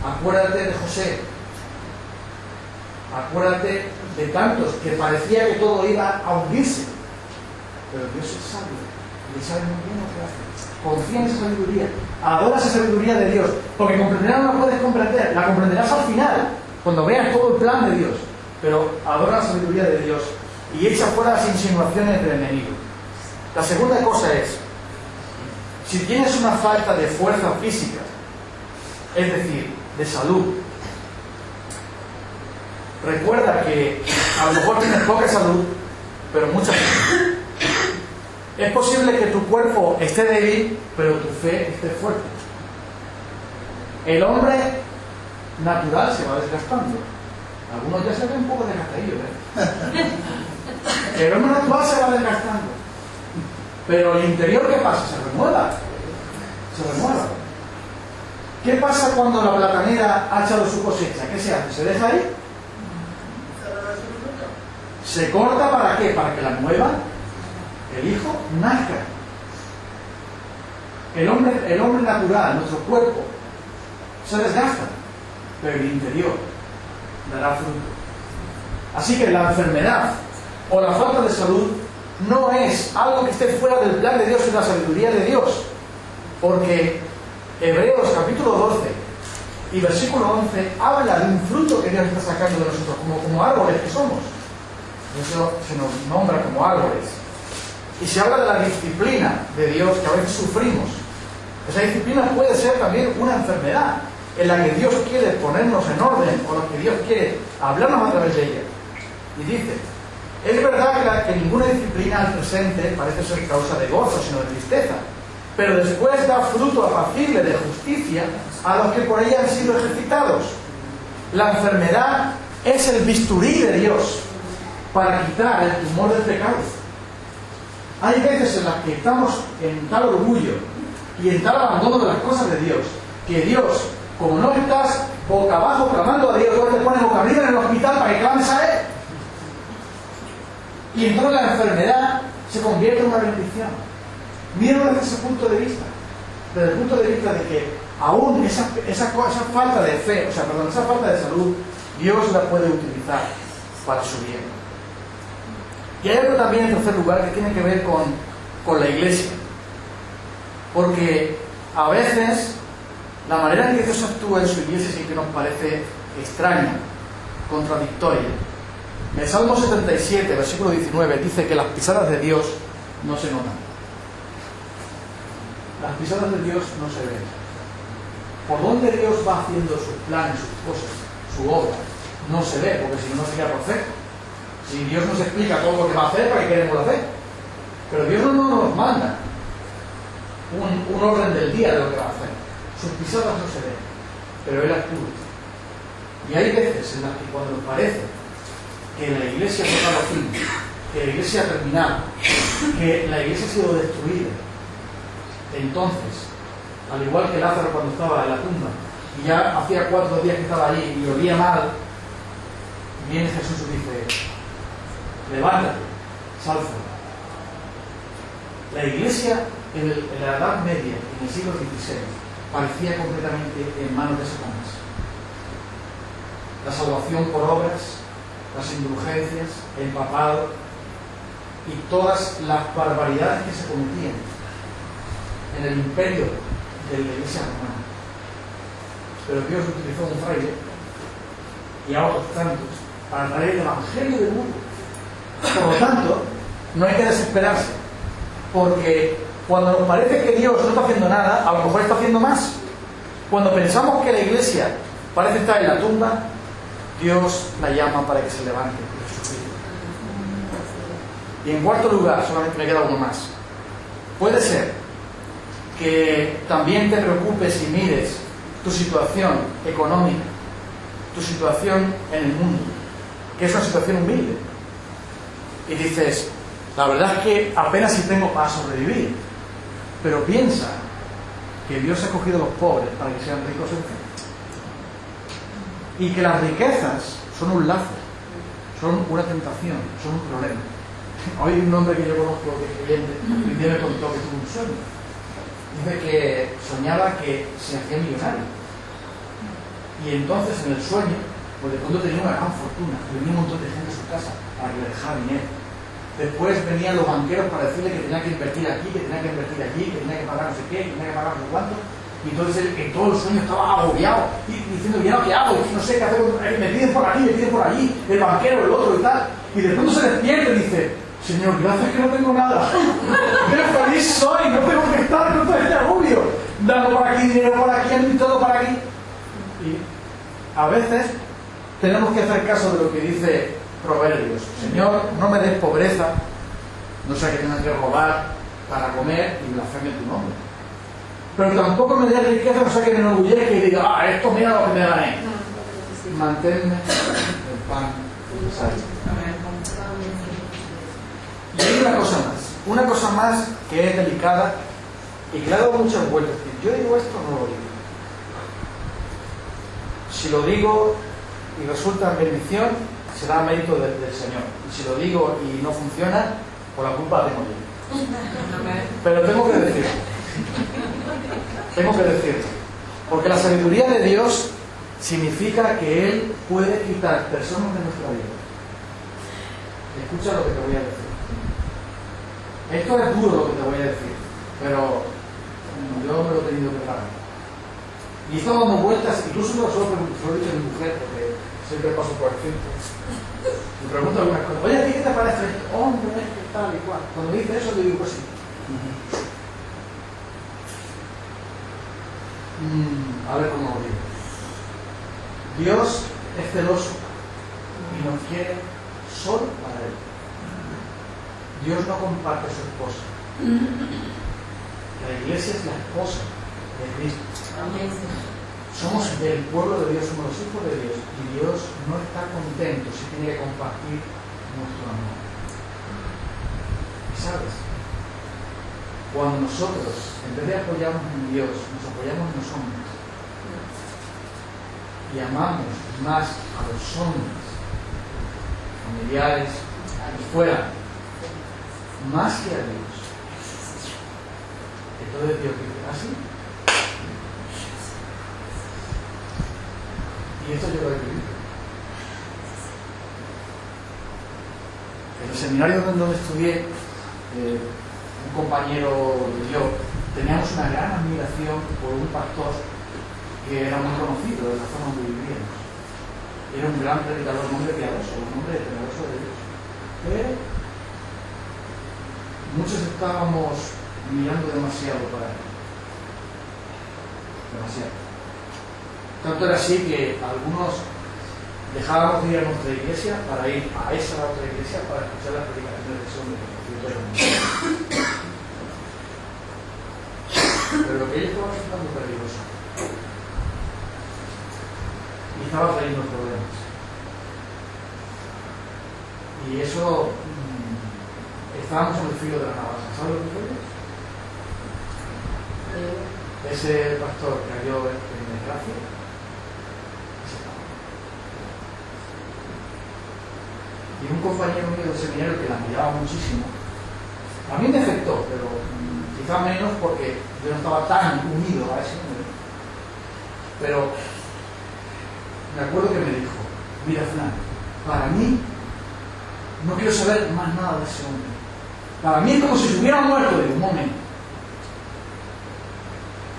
Acuérdate de José. Acuérdate de tantos que parecía que todo iba a hundirse. Pero Dios es sabio y sabe muy bien lo que hace. Confía en esa sabiduría, adora esa sabiduría de Dios, porque comprender no la puedes comprender, la comprenderás al final, cuando veas todo el plan de Dios. Pero adora la sabiduría de Dios y echa fuera las insinuaciones del enemigo. La segunda cosa es: si tienes una falta de fuerza física, es decir, de salud, recuerda que a lo mejor tienes poca salud, pero mucha fe. Es posible que tu cuerpo esté débil, pero tu fe esté fuerte. El hombre natural se va desgastando. Algunos ya se ven un poco desgastadillos, El hombre natural se va desgastando. Pero el interior, ¿qué pasa? Se renueva. Se renueva. ¿Qué pasa cuando la platanera ha echado su cosecha? ¿Qué se hace? ¿Se deja ahí? ¿Se corta para qué? Para que la nueva, el hijo, nazca. El hombre natural, nuestro cuerpo, se desgasta, pero el interior dará fruto. Así que la enfermedad o la falta de salud no es algo que esté fuera del plan de Dios y la sabiduría de Dios, porque Hebreos capítulo 12 y versículo 11 habla de un fruto que Dios está sacando de nosotros, como árboles que somos. Eso se nos nombra como árboles. Y se habla de la disciplina de Dios que a veces sufrimos. Esa disciplina puede ser también una enfermedad en la que Dios quiere ponernos en orden, o la que Dios quiere hablarnos a través de ella. Y dice: es verdad que ninguna disciplina al presente parece ser causa de gozo, sino de tristeza, pero después da fruto apacible de justicia a los que por ella han sido ejercitados. La enfermedad es el bisturí de Dios para quitar el tumor del pecado. Hay veces en las que estamos en tal orgullo y en tal abandono de las cosas de Dios, que Dios, como no estás boca abajo clamando a Dios, Dios te pone boca arriba en el hospital para que clames a Él. Y entonces la enfermedad se convierte en una bendición. Mírenlo desde ese punto de vista. Desde el punto de vista de que aún esa falta de fe, esa falta de salud, Dios la puede utilizar para su bien. Y hay algo también en tercer lugar que tiene que ver con la iglesia. Porque a veces la manera en que Dios actúa en su iglesia sí que nos parece extraña, contradictoria. El Salmo 77, versículo 19, dice que las pisadas de Dios no se notan. Las pisadas de Dios no se ven. Por dónde Dios va haciendo sus planes, sus cosas, su obra, no se ve, porque si no, no sería perfecto. Si Dios nos explica todo lo que va a hacer, ¿para qué queremos hacer? Pero Dios no nos manda un orden del día de lo que va a hacer. Sus pisadas no se ven, pero Él actúa. Y hay veces en las que cuando nos parece que la iglesia ha tocado fin, que la iglesia ha terminado, que la iglesia ha sido destruida, entonces, al igual que Lázaro cuando estaba en la tumba y ya hacía 4 días que estaba allí y olía mal, viene Jesús y dice: levántate, sal fuera. La iglesia en la Edad Media, en el siglo XVI, parecía completamente en manos de Satanás. La salvación por obras, las indulgencias, el papado y todas las barbaridades que se cometían en el imperio de la iglesia romana. Pero Dios utilizó un fraile y a otros tantos para traer el evangelio del mundo. Por lo tanto, no hay que desesperarse, porque cuando nos parece que Dios no está haciendo nada, a lo mejor está haciendo más. Cuando pensamos que la iglesia parece estar en la tumba, Dios la llama para que se levante y resucite. Y en cuarto lugar, solamente me queda uno más. Puede ser que también te preocupes y mires tu situación económica, tu situación en el mundo, que es una situación humilde. Y dices: la verdad es que apenas si tengo para sobrevivir. Pero piensa que Dios ha cogido a los pobres para que sean ricos en fe. Y que las riquezas son un lazo, son una tentación, son un problema. Hoy un hombre que yo conozco que es creyente, un día me contó que tuvo un sueño. Dice que soñaba que se hacía millonario. Y entonces en el sueño, pues de pronto tenía una gran fortuna, venía un montón de gente a su casa para que le dejara dinero. Después venían los banqueros para decirle que tenía que invertir aquí, que tenía que invertir allí, que tenía que pagar no sé qué, que tenía que pagar no sé cuánto. Y entonces él en todo el sueño estaba agobiado y diciendo: ¿y ahora qué hago? No sé qué hacer, me piden por aquí, me piden por allí, el banquero, el otro y tal. Y de pronto se despierta y dice: Señor, gracias que no tengo nada. ¡Qué feliz soy! No tengo que estar con todo este agobio. Dando por aquí dinero, por aquí, y todo por aquí. Y a veces tenemos que hacer caso de lo que dice Proverbios: Señor, no me des pobreza, no sea que tenga que robar para comer y blasfeme tu nombre. Pero tampoco me des riqueza, no sea que me enorgullezca y diga: esto mira lo que me gané. Manténme el pan sacio. Y hay una cosa más que es delicada y que le ha dado muchas vueltas. Yo digo esto, no lo digo. Si lo digo y resulta en bendición, será mérito del Señor. Y si lo digo y no funciona, por la culpa la tengo yo. Pero tengo que decirlo. Tengo que decirlo. Porque la sabiduría de Dios significa que Él puede quitar personas de nuestra vida. Escucha lo que te voy a decir. Esto es duro lo que te voy a decir, pero yo me lo he tenido que parar. Y esto dando vueltas, incluso no solo he dicho a mi mujer, porque siempre paso por el filtro. Me pregunto algunas cosas: oye, ¿a ti qué te parece esto? Hombre, es que tal y cual. Cuando me dice eso, le digo: pues sí. A ver cómo lo digo. Dios es celoso y nos quiere solo para Él. Dios no comparte a su esposa. La iglesia es la esposa de Cristo. Somos el pueblo de Dios, somos los hijos de Dios, y Dios no está contento si tiene que compartir nuestro amor. ¿Y sabes? Cuando nosotros, en vez de apoyarnos en Dios, nos apoyamos en los hombres y amamos más a los hombres, familiares, fuera, más que a Dios, entonces Dios dice, ¿así? Y esto yo lo he vivido. En el seminario donde estudié, un compañero y yo teníamos una gran admiración por un pastor que era muy conocido de la zona donde vivíamos. Era un gran predicador, un hombre piadoso, un hombre temeroso de Dios. Pero muchos estábamos mirando demasiado para él. Demasiado. Tanto era así que algunos dejábamos de ir a nuestra iglesia para ir a esa otra iglesia para escuchar las predicaciones de ese hombre. Pero lo que ellos estaban resultando peligroso. Y estaba trayendo problemas. Y eso, estábamos en el filo de la navaja. ¿Sabes lo que fue? Ese pastor cayó en desgracia. Y un compañero mío de seminario que la admiraba muchísimo, a mí me afectó, pero quizá menos porque yo no estaba tan unido a ese hombre. Pero me acuerdo que me dijo, mira Fran, para mí no quiero saber más nada de ese hombre. Para mí es como si se hubiera muerto de un momento.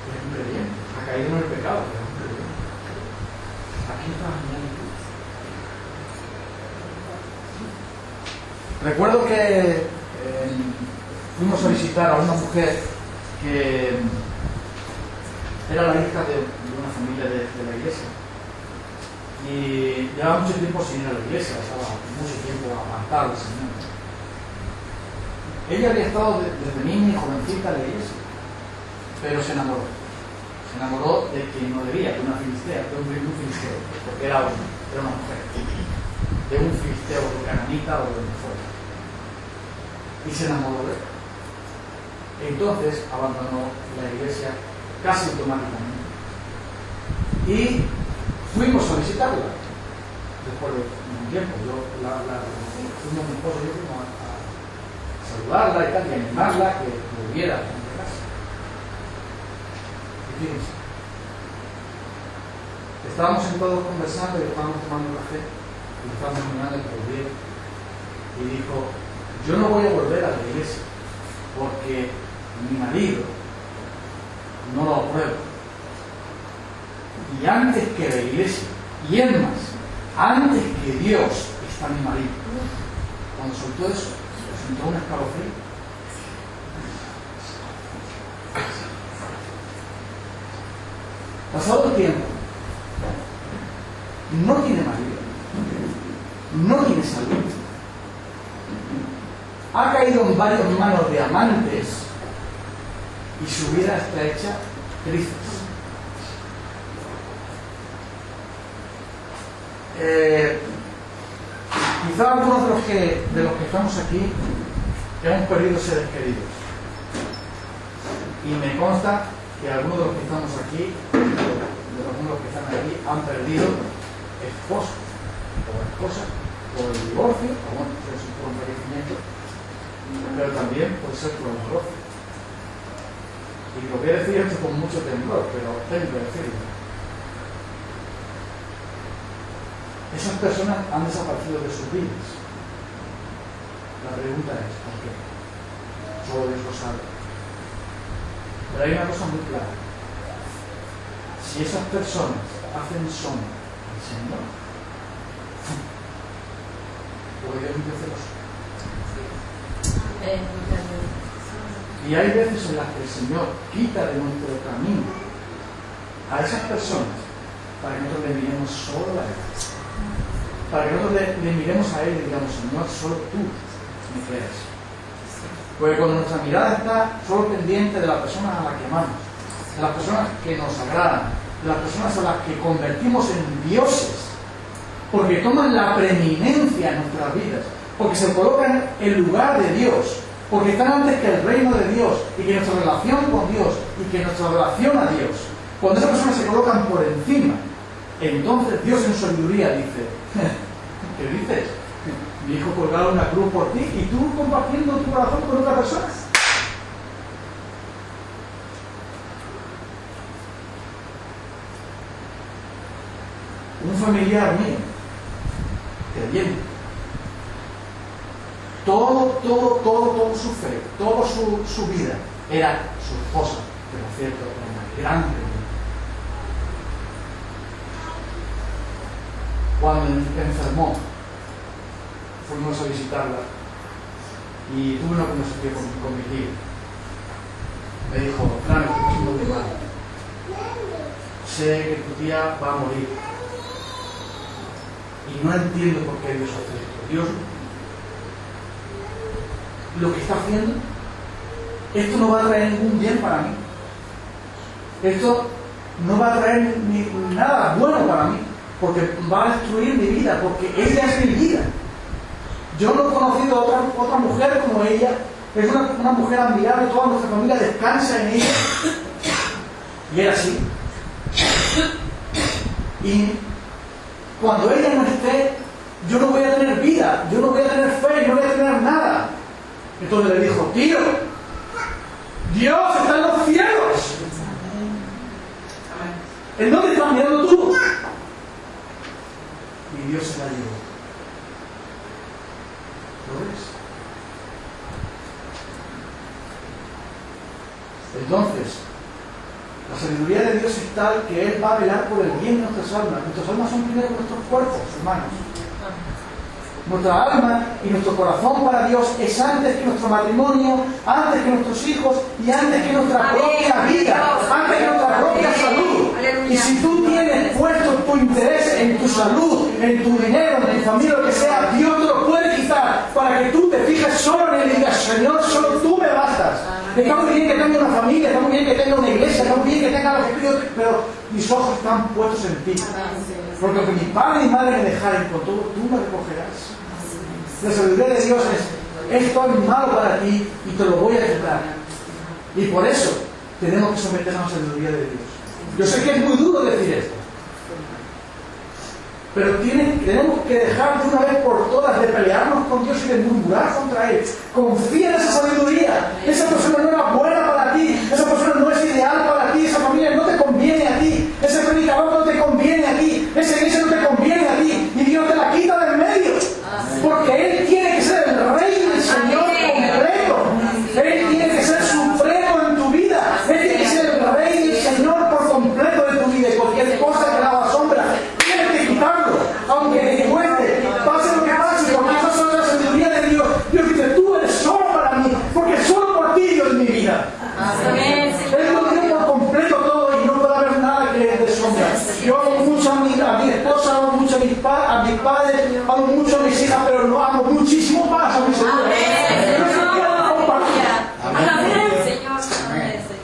Es un creyente, ha caído en el pecado, pero es un creyente. Aquí está mañana. Recuerdo que fuimos a visitar a una mujer que era la hija de una familia de la iglesia y llevaba mucho tiempo sin ir a la iglesia, estaba mucho tiempo apartado del Señor. Ella había estado desde niña y jovencita en la iglesia, pero se enamoró de quien no debía, de una filistea, de un filisteo, porque era una mujer, de un filisteo, de cananita o de donde fuera. Y se enamoró de él. Entonces abandonó la iglesia casi automáticamente. Y fuimos a visitarla. Después de un tiempo, fuimos mi esposo y yo fuimos a saludarla y tal, y a animarla que volviera a la casa. Y fíjense, estábamos sentados conversando y estábamos tomando café y estábamos mirando que volviera. Y dijo, yo no voy a volver a la iglesia porque mi marido no lo aprueba. Y antes que la iglesia, y es más, antes que Dios está mi marido. Cuando soltó eso, le sentó un escalofrío. Pasado el tiempo, no tiene marido, no tiene salud. Ha caído en varias manos de amantes y su vida está hecha trizas. Quizá algunos de los que estamos aquí hemos perdido seres queridos. Y me consta que algunos de los que estamos aquí, algunos de los que están aquí, han perdido esposos o esposas por el divorcio, o bueno, por un fallecimiento, pero también puede ser por el divorcio. Y lo voy a decir esto con mucho temblor, pero tengo que decirlo. Esas personas han desaparecido de sus vidas. La pregunta es, ¿por qué? Solo Dios lo sabe. Pero hay una cosa muy clara. Si esas personas hacen sombra al Señor, porque Dios es celoso. Y hay veces en las que el Señor quita de nuestro camino a esas personas para que nosotros le miremos solo a Él. Para que nosotros le miremos a Él y digamos, Señor, solo tú me creas. Porque cuando nuestra mirada está solo pendiente de las personas a las que amamos, de las personas que nos agradan, de las personas a las que convertimos en dioses, porque toman la preeminencia en nuestras vidas, porque se colocan en lugar de Dios, porque están antes que el reino de Dios y que nuestra relación con Dios y que nuestra relación a Dios. Cuando esas personas se colocan por encima, entonces Dios en su sabiduría dice, ¿qué dices? Mi hijo colgado en una cruz por ti y tú compartiendo tu corazón con otras personas. Un familiar mío, creyente, todo su fe, toda su vida era su esposa, que por cierto era una gran creyente. Cuando enfermó, fuimos a visitarla y tuve una conversación con mi tío. Me dijo, Fran, estoy pasando muy mal. Sé que tu tía va a morir. Y no entiendo por qué Dios hace esto. Dios, lo que está haciendo, esto no va a traer ningún bien para mí. Esto no va a traer nada bueno para mí, porque va a destruir mi vida, porque ella es mi vida. Yo no he conocido a otra mujer como ella. Es una mujer admirable, toda nuestra familia descansa en ella. Y era así. Y cuando ella no esté, yo no voy a tener vida, yo no voy a tener fe, no voy a tener nada. Entonces le dijo, tío, Dios está en los cielos. ¿En dónde estás mirando tú? Y Dios se la llevó. ¿Lo ves? Entonces, la sabiduría de Dios es tal que Él va a velar por el bien de nuestras almas. Nuestras almas son primero nuestros cuerpos, hermanos. Nuestra alma y nuestro corazón para Dios es antes que nuestro matrimonio, antes que nuestros hijos y antes que nuestra propia vida, antes que nuestra propia salud. Y si tú tienes puesto tu interés en tu salud, en tu dinero, en tu familia, lo que sea, Dios te lo puede quitar para que tú te fijes solo en Él y digas, Señor, solo tú me bastas. Está muy bien que tenga una familia, está muy bien que tenga una iglesia, está muy bien que tenga lo que pido, pero mis ojos están puestos en ti. Porque aunque mi padre y mi madre me dejaren con todo, tú me recogerás. La sabiduría de Dios es, esto es malo para ti y te lo voy a quitar. Y por eso tenemos que someternos a la sabiduría de Dios. Yo sé que es muy duro decir esto, pero tenemos que dejar de una vez por todas de pelearnos con Dios y de murmurar contra Él. Confía en esa sabiduría. Esa persona no era buena para ti, esa persona no es ideal para ti, esa familia no te conviene a ti, ese predicador no te conviene a ti, esa iglesia no te conviene a ti, y Dios te la quita del medio. Porque Él tiene que ser el Rey y el Señor completo. Él tiene que ser supremo en tu vida. Él tiene que ser el Rey y el Señor por completo de tu vida. Y cualquier cosa que la asombra, tienes que quitarlo. Aunque te cueste, pase lo que pase, porque eso es la sabiduría de Dios. Dios dice, tú eres solo para mí, porque solo por ti Dios es mi vida. Él lo dio por completo todo y no puede haber nada que le desombra. Yo amo mucho a mi esposa, amo mucho a mis padres, amo mucho a mis hijas, pero no amo muchísimo más a mi Señor.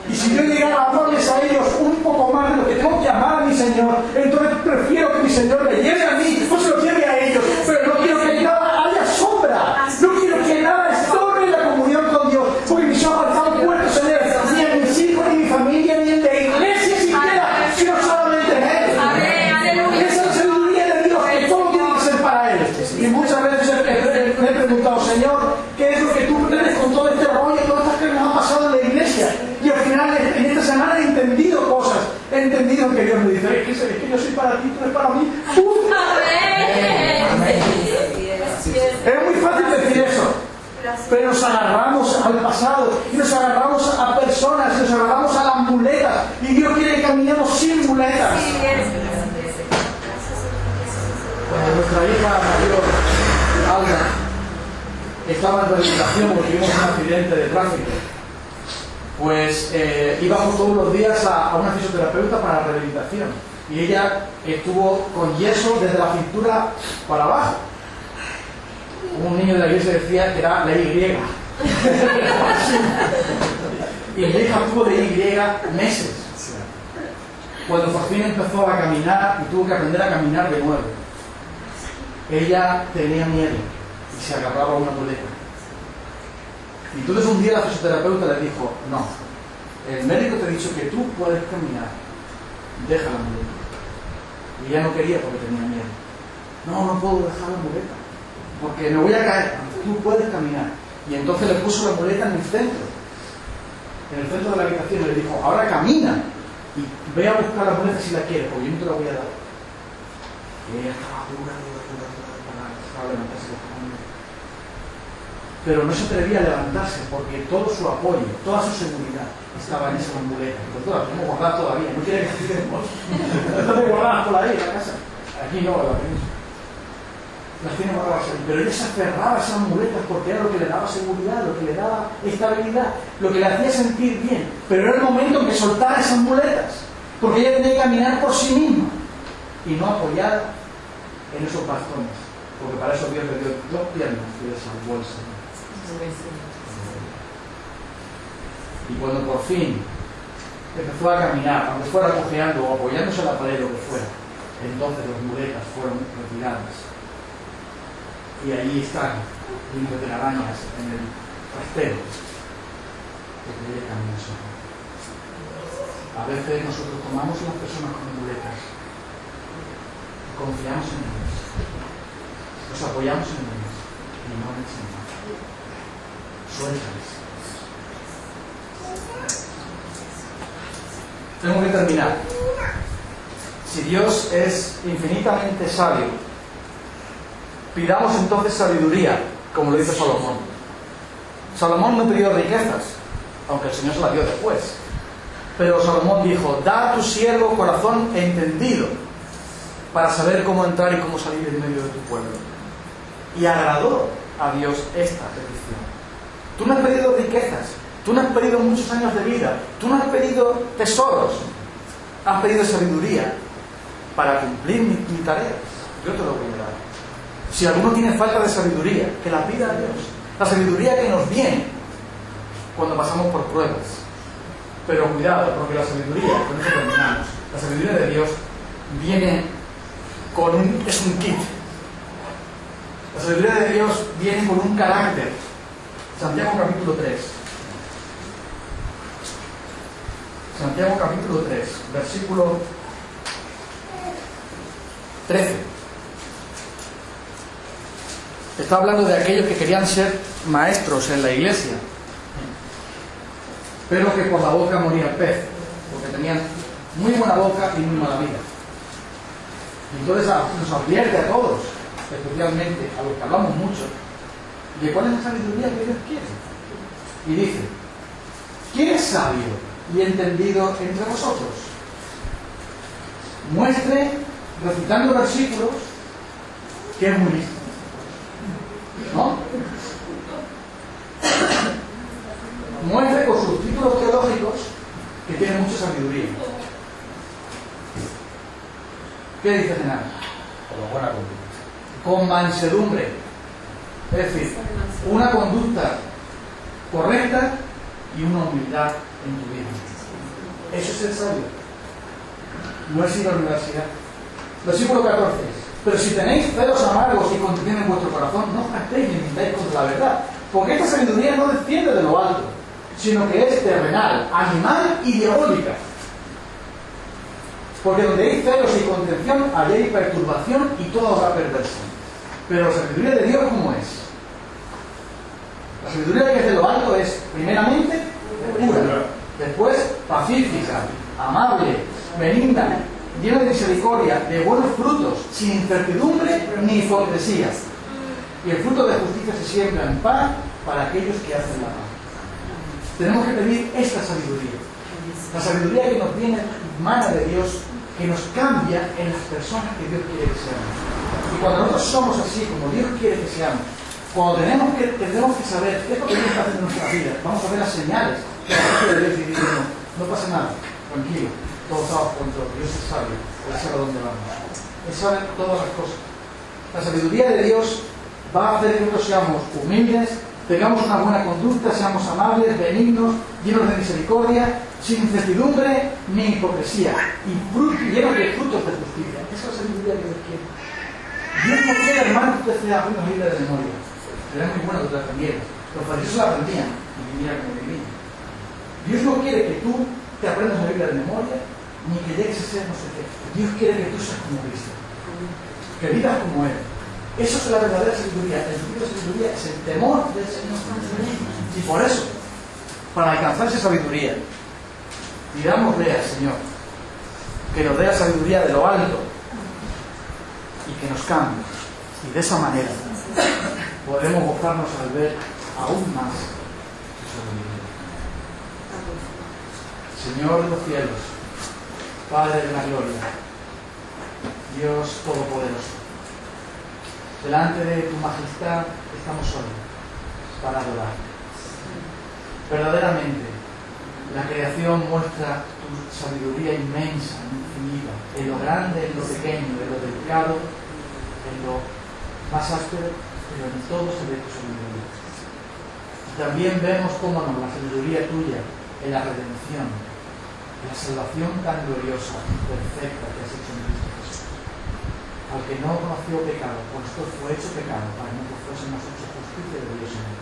Y si yo llegara a amarles a ellos un poco más de lo que tengo que amar a mi Señor, entonces prefiero que mi Señor me lleve a mí, no se lo lleve a ellos, pero no quiero que nada haya sombra, no quiero que nada estorbe la comunión con Dios, porque mis ojos están puestos en Él, ni en mis hijos, ni en mi familia, ni en la iglesia siquiera, sino solamente en Él. Esa es la sabiduría de Dios, que todo tiene que ser para Él. Y muchas veces le he preguntado, Señor, ¿qué es lo que tú pretendes con todo este rollo, todas estas cosas que nos han pasado en la iglesia? Y al final, en esta semana he entendido cosas. He entendido que Dios me dice, es que yo soy para ti, tú eres para mí. Es muy fácil decir eso. Pero nos agarramos al pasado, y nos agarramos a personas, y nos agarramos a las muletas. Y Dios quiere que caminemos sin muletas. Cuando nuestra hija mayor, Alma, estaba en rehabilitación porque tuvimos un accidente de tráfico, pues íbamos todos los días a una fisioterapeuta para la rehabilitación y ella estuvo con yeso desde la cintura para abajo. Un niño de la iglesia decía que era la Y. Y mi hija estuvo de Y meses. Cuando por fin empezó a caminar y tuvo que aprender a caminar de nuevo, ella tenía miedo y se agarraba a una muleta. Y entonces un día la fisioterapeuta le dijo: no, el médico te ha dicho que tú puedes caminar, deja la muleta. Y ella no quería porque tenía miedo. No puedo dejar la muleta porque me voy a caer. Tú puedes caminar. Y entonces le puso la muleta en el centro de la habitación, y le dijo: ahora camina y ve a buscar la muleta si la quieres, porque yo no te la voy a dar. Y ella estaba dura, estaba levantarse de la muleta. Pero no se atrevía a levantarse porque todo su apoyo, toda su seguridad estaba en esa muleta. Pues todas las tenemos guardadas todavía, no quiere que tiremos. Están guardadas por ahí en la casa. Aquí no, la península. Las tiene guardadas ahí. Pero ella se aferraba a esas muletas porque era lo que le daba seguridad, lo que le daba estabilidad, lo que le hacía sentir bien. Pero era el momento en que soltara esas muletas, porque ella tenía que caminar por sí misma y no apoyada en esos bastones, porque para eso Dios le dio 2 piernas y le salvó el Señor. Y cuando por fin empezó a caminar, aunque fuera cojeando o apoyándose a la pared o lo que fuera, entonces las muletas fueron retiradas. Y ahí están, limpios de arañas en el trastero, porque ella camina sola. A veces nosotros tomamos a las personas con muletas y confiamos en ellas, nos apoyamos en ellas y no les enseñamos. Suéltales. Tengo que terminar. Si Dios es infinitamente sabio, pidamos entonces sabiduría, como lo dice Salomón. Salomón no pidió riquezas, aunque el Señor se las dio después. Pero Salomón dijo: da a tu siervo corazón entendido para saber cómo entrar y cómo salir en medio de tu pueblo. Y agradó a Dios esta petición. Tú no has pedido riquezas, tú no has pedido muchos años de vida, tú no has pedido tesoros, has pedido sabiduría para cumplir mi tarea. Yo te lo voy a dar. Si alguno tiene falta de sabiduría, que la pida a Dios. La sabiduría que nos viene cuando pasamos por pruebas. Pero cuidado, porque la sabiduría, con eso terminamos, la sabiduría de Dios viene es un kit. La sabiduría de Dios viene con un carácter. Santiago capítulo 3. Santiago capítulo 3, versículo 13. Está hablando de aquellos que querían ser maestros en la iglesia, pero que por la boca moría el pez, porque tenían muy buena boca y muy mala vida. Y entonces nos advierte a todos, especialmente a los que hablamos mucho, de cuál es la sabiduría que Dios quiere. Y dice: ¿quién es sabio y entendido entre vosotros? Muestre, recitando versículos, que es muy listo, ¿no? Muestre con sus títulos teológicos que tiene mucha sabiduría. ¿Qué dice Genaro? Con buena conducta. Con mansedumbre. Es decir, una conducta correcta y una humildad en tu vida. Eso es ser sabio. No es ir a la universidad. Versículo 14. Pero si tenéis celos amargos y contención en vuestro corazón, no jactéis ni mintáis contra la verdad. Porque esta sabiduría no desciende de lo alto, sino que es terrenal, animal y diabólica. Porque donde hay celos y contención, allí hay perturbación y toda obra perversa. Pero la sabiduría de Dios, ¿cómo es? La sabiduría que es de lo alto es, primeramente, pura, después, pacífica, amable, benigna, llena de misericordia, de buenos frutos, sin incertidumbre ni hipocresía. Y el fruto de justicia se siembra en paz para aquellos que hacen la paz. Tenemos que pedir esta sabiduría. La sabiduría que nos viene, mana de Dios, que nos cambia en las personas que Dios quiere que seamos. Y cuando nosotros somos así, como Dios quiere que seamos, cuando tenemos que saber qué es lo que Dios está haciendo en nuestra vida, vamos a ver las señales que de Dios y decir: no pasa nada, tranquilo, todo está bajo control, Dios es sabio, Él sabe a dónde vamos, Él sabe todas las cosas. La sabiduría de Dios va a hacer que nosotros seamos humildes, Tengamos una buena conducta, seamos amables, benignos, llenos de misericordia, sin incertidumbre ni hipocresía, y llenos de frutos de justicia. Esa es la sabiduría que Dios quiere. Dios no quiere, hermano, que usted esté aprendiendo la Biblia de memoria. Sería muy bueno que te la aprendieras. Los fariseos la aprendían y vivían como vivían. Dios no quiere que tú te aprendas la Biblia de memoria, ni que llegues a ser no sé qué. Dios quiere que tú seas como Cristo, que vivas como Él. Eso es la verdadera sabiduría. El sentido de sabiduría es el temor del Señor. Y por eso, para alcanzar esa sabiduría, pidámosle al Señor que nos dé la sabiduría de lo alto y que nos cambie. Y de esa manera podremos gozarnos al ver aún más su sabiduría. Señor de los cielos, Padre de la gloria, Dios Todopoderoso, delante de tu majestad estamos hoy para adorar. Verdaderamente, la creación muestra tu sabiduría inmensa, infinita, en lo grande, en lo pequeño, en lo delicado, en lo más áspero, pero en todo se ve tu sabiduría. Y también vemos cómo no, la sabiduría tuya en la redención, en la salvación tan gloriosa, perfecta que has hecho en Cristo Jesús. Al que no conoció pecado, puesto fue hecho pecado, para que fuésemos hechos justicia de Dios en él.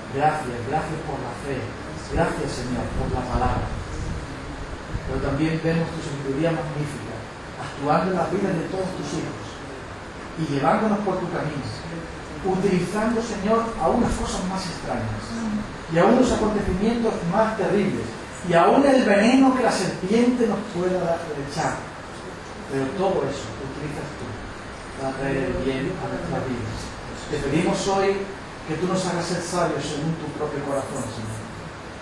Gracias por la fe, gracias Señor por la palabra. Pero también vemos tu sabiduría magnífica, actuando en las vidas de todos tus hijos y llevándonos por tu camino, utilizando Señor a unas cosas más extrañas y a unos acontecimientos más terribles y aún el veneno que la serpiente nos pueda echar. Pero todo eso lo utilizas tú para traer el bien a nuestras vidas. Te pedimos hoy que tú nos hagas ser sabios según tu propio corazón, Señor.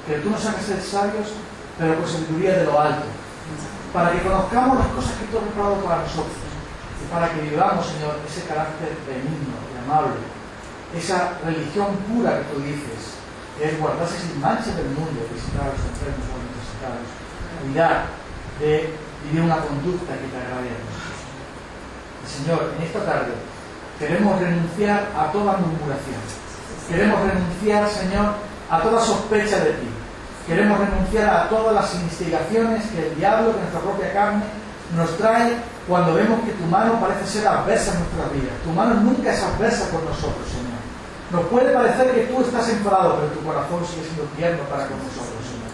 Que tú nos hagas ser sabios, pero con sabiduría de lo alto, para que conozcamos las cosas que tú has preparado para nosotros y para que vivamos, Señor, ese carácter benigno y amable, esa religión pura que tú dices, que es guardarse sin mancha del mundo, visitar a los enfermos o a los necesitados, cuidar de vivir una conducta que te agrade a Dios. Señor, en esta tarde queremos renunciar a toda murmuración. Queremos renunciar, Señor, a toda sospecha de ti. Queremos renunciar a todas las instigaciones que el diablo, que nuestra propia carne, nos trae cuando vemos que tu mano parece ser adversa en nuestra vida. Tu mano nunca es adversa con nosotros, Señor. Nos puede parecer que tú estás enfadado, pero tu corazón sigue siendo tierno para con nosotros, Señor.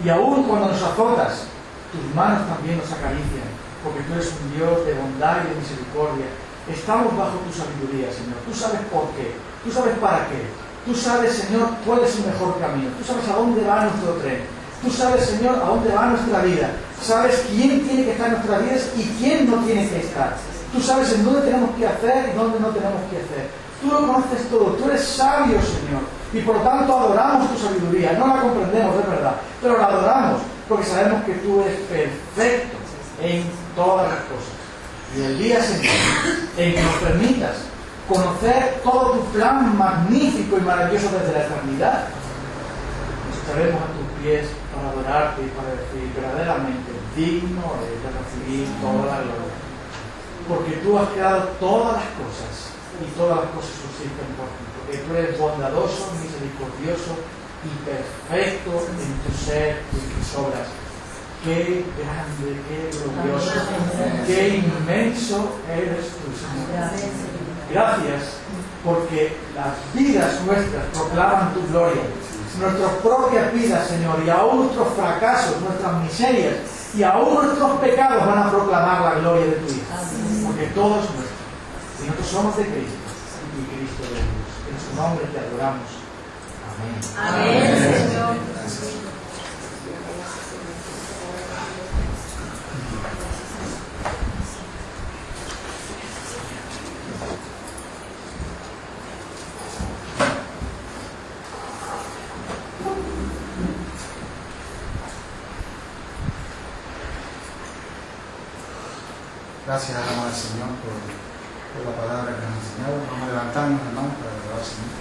Y aún cuando nos azotas, tus manos también nos acarician, porque tú eres un Dios de bondad y de misericordia. Estamos bajo tu sabiduría, Señor. Tú sabes por qué, tú sabes para qué. Tú sabes, Señor, cuál es el mejor camino. Tú sabes a dónde va nuestro tren. Tú sabes, Señor, a dónde va nuestra vida. Sabes quién tiene que estar en nuestras vidas y quién no tiene que estar. Tú sabes en dónde tenemos que hacer y dónde no tenemos que hacer. Tú lo conoces todo. Tú eres sabio, Señor. Y por lo tanto adoramos tu sabiduría. No la comprendemos, es verdad, pero la adoramos porque sabemos que tú eres perfecto en todas las cosas. Y el día, Señor, en que nos permitas conocer todo tu plan magnífico y maravilloso desde la eternidad, nos echaremos a tus pies para adorarte y para decir verdaderamente digno de recibir toda la gloria. Porque tú has creado todas las cosas y todas las cosas subsisten por ti. Porque tú eres bondadoso, misericordioso y perfecto en tu ser y en tus obras. Qué grande, qué glorioso, qué inmenso eres tú, Señor. Gracias, porque las vidas nuestras proclaman tu gloria. Nuestras propias vidas, Señor, y aún nuestros fracasos, nuestras miserias, y aún nuestros pecados van a proclamar la gloria de tu Hijo. Porque todo es nuestro. Y nosotros somos de Cristo, y Cristo de Dios. En su nombre te adoramos. Amén. Amén, Señor. Gracias, amado Señor, por la palabra que nos ha enseñado. Vamos a levantarnos, hermanos, para adorar al Señor.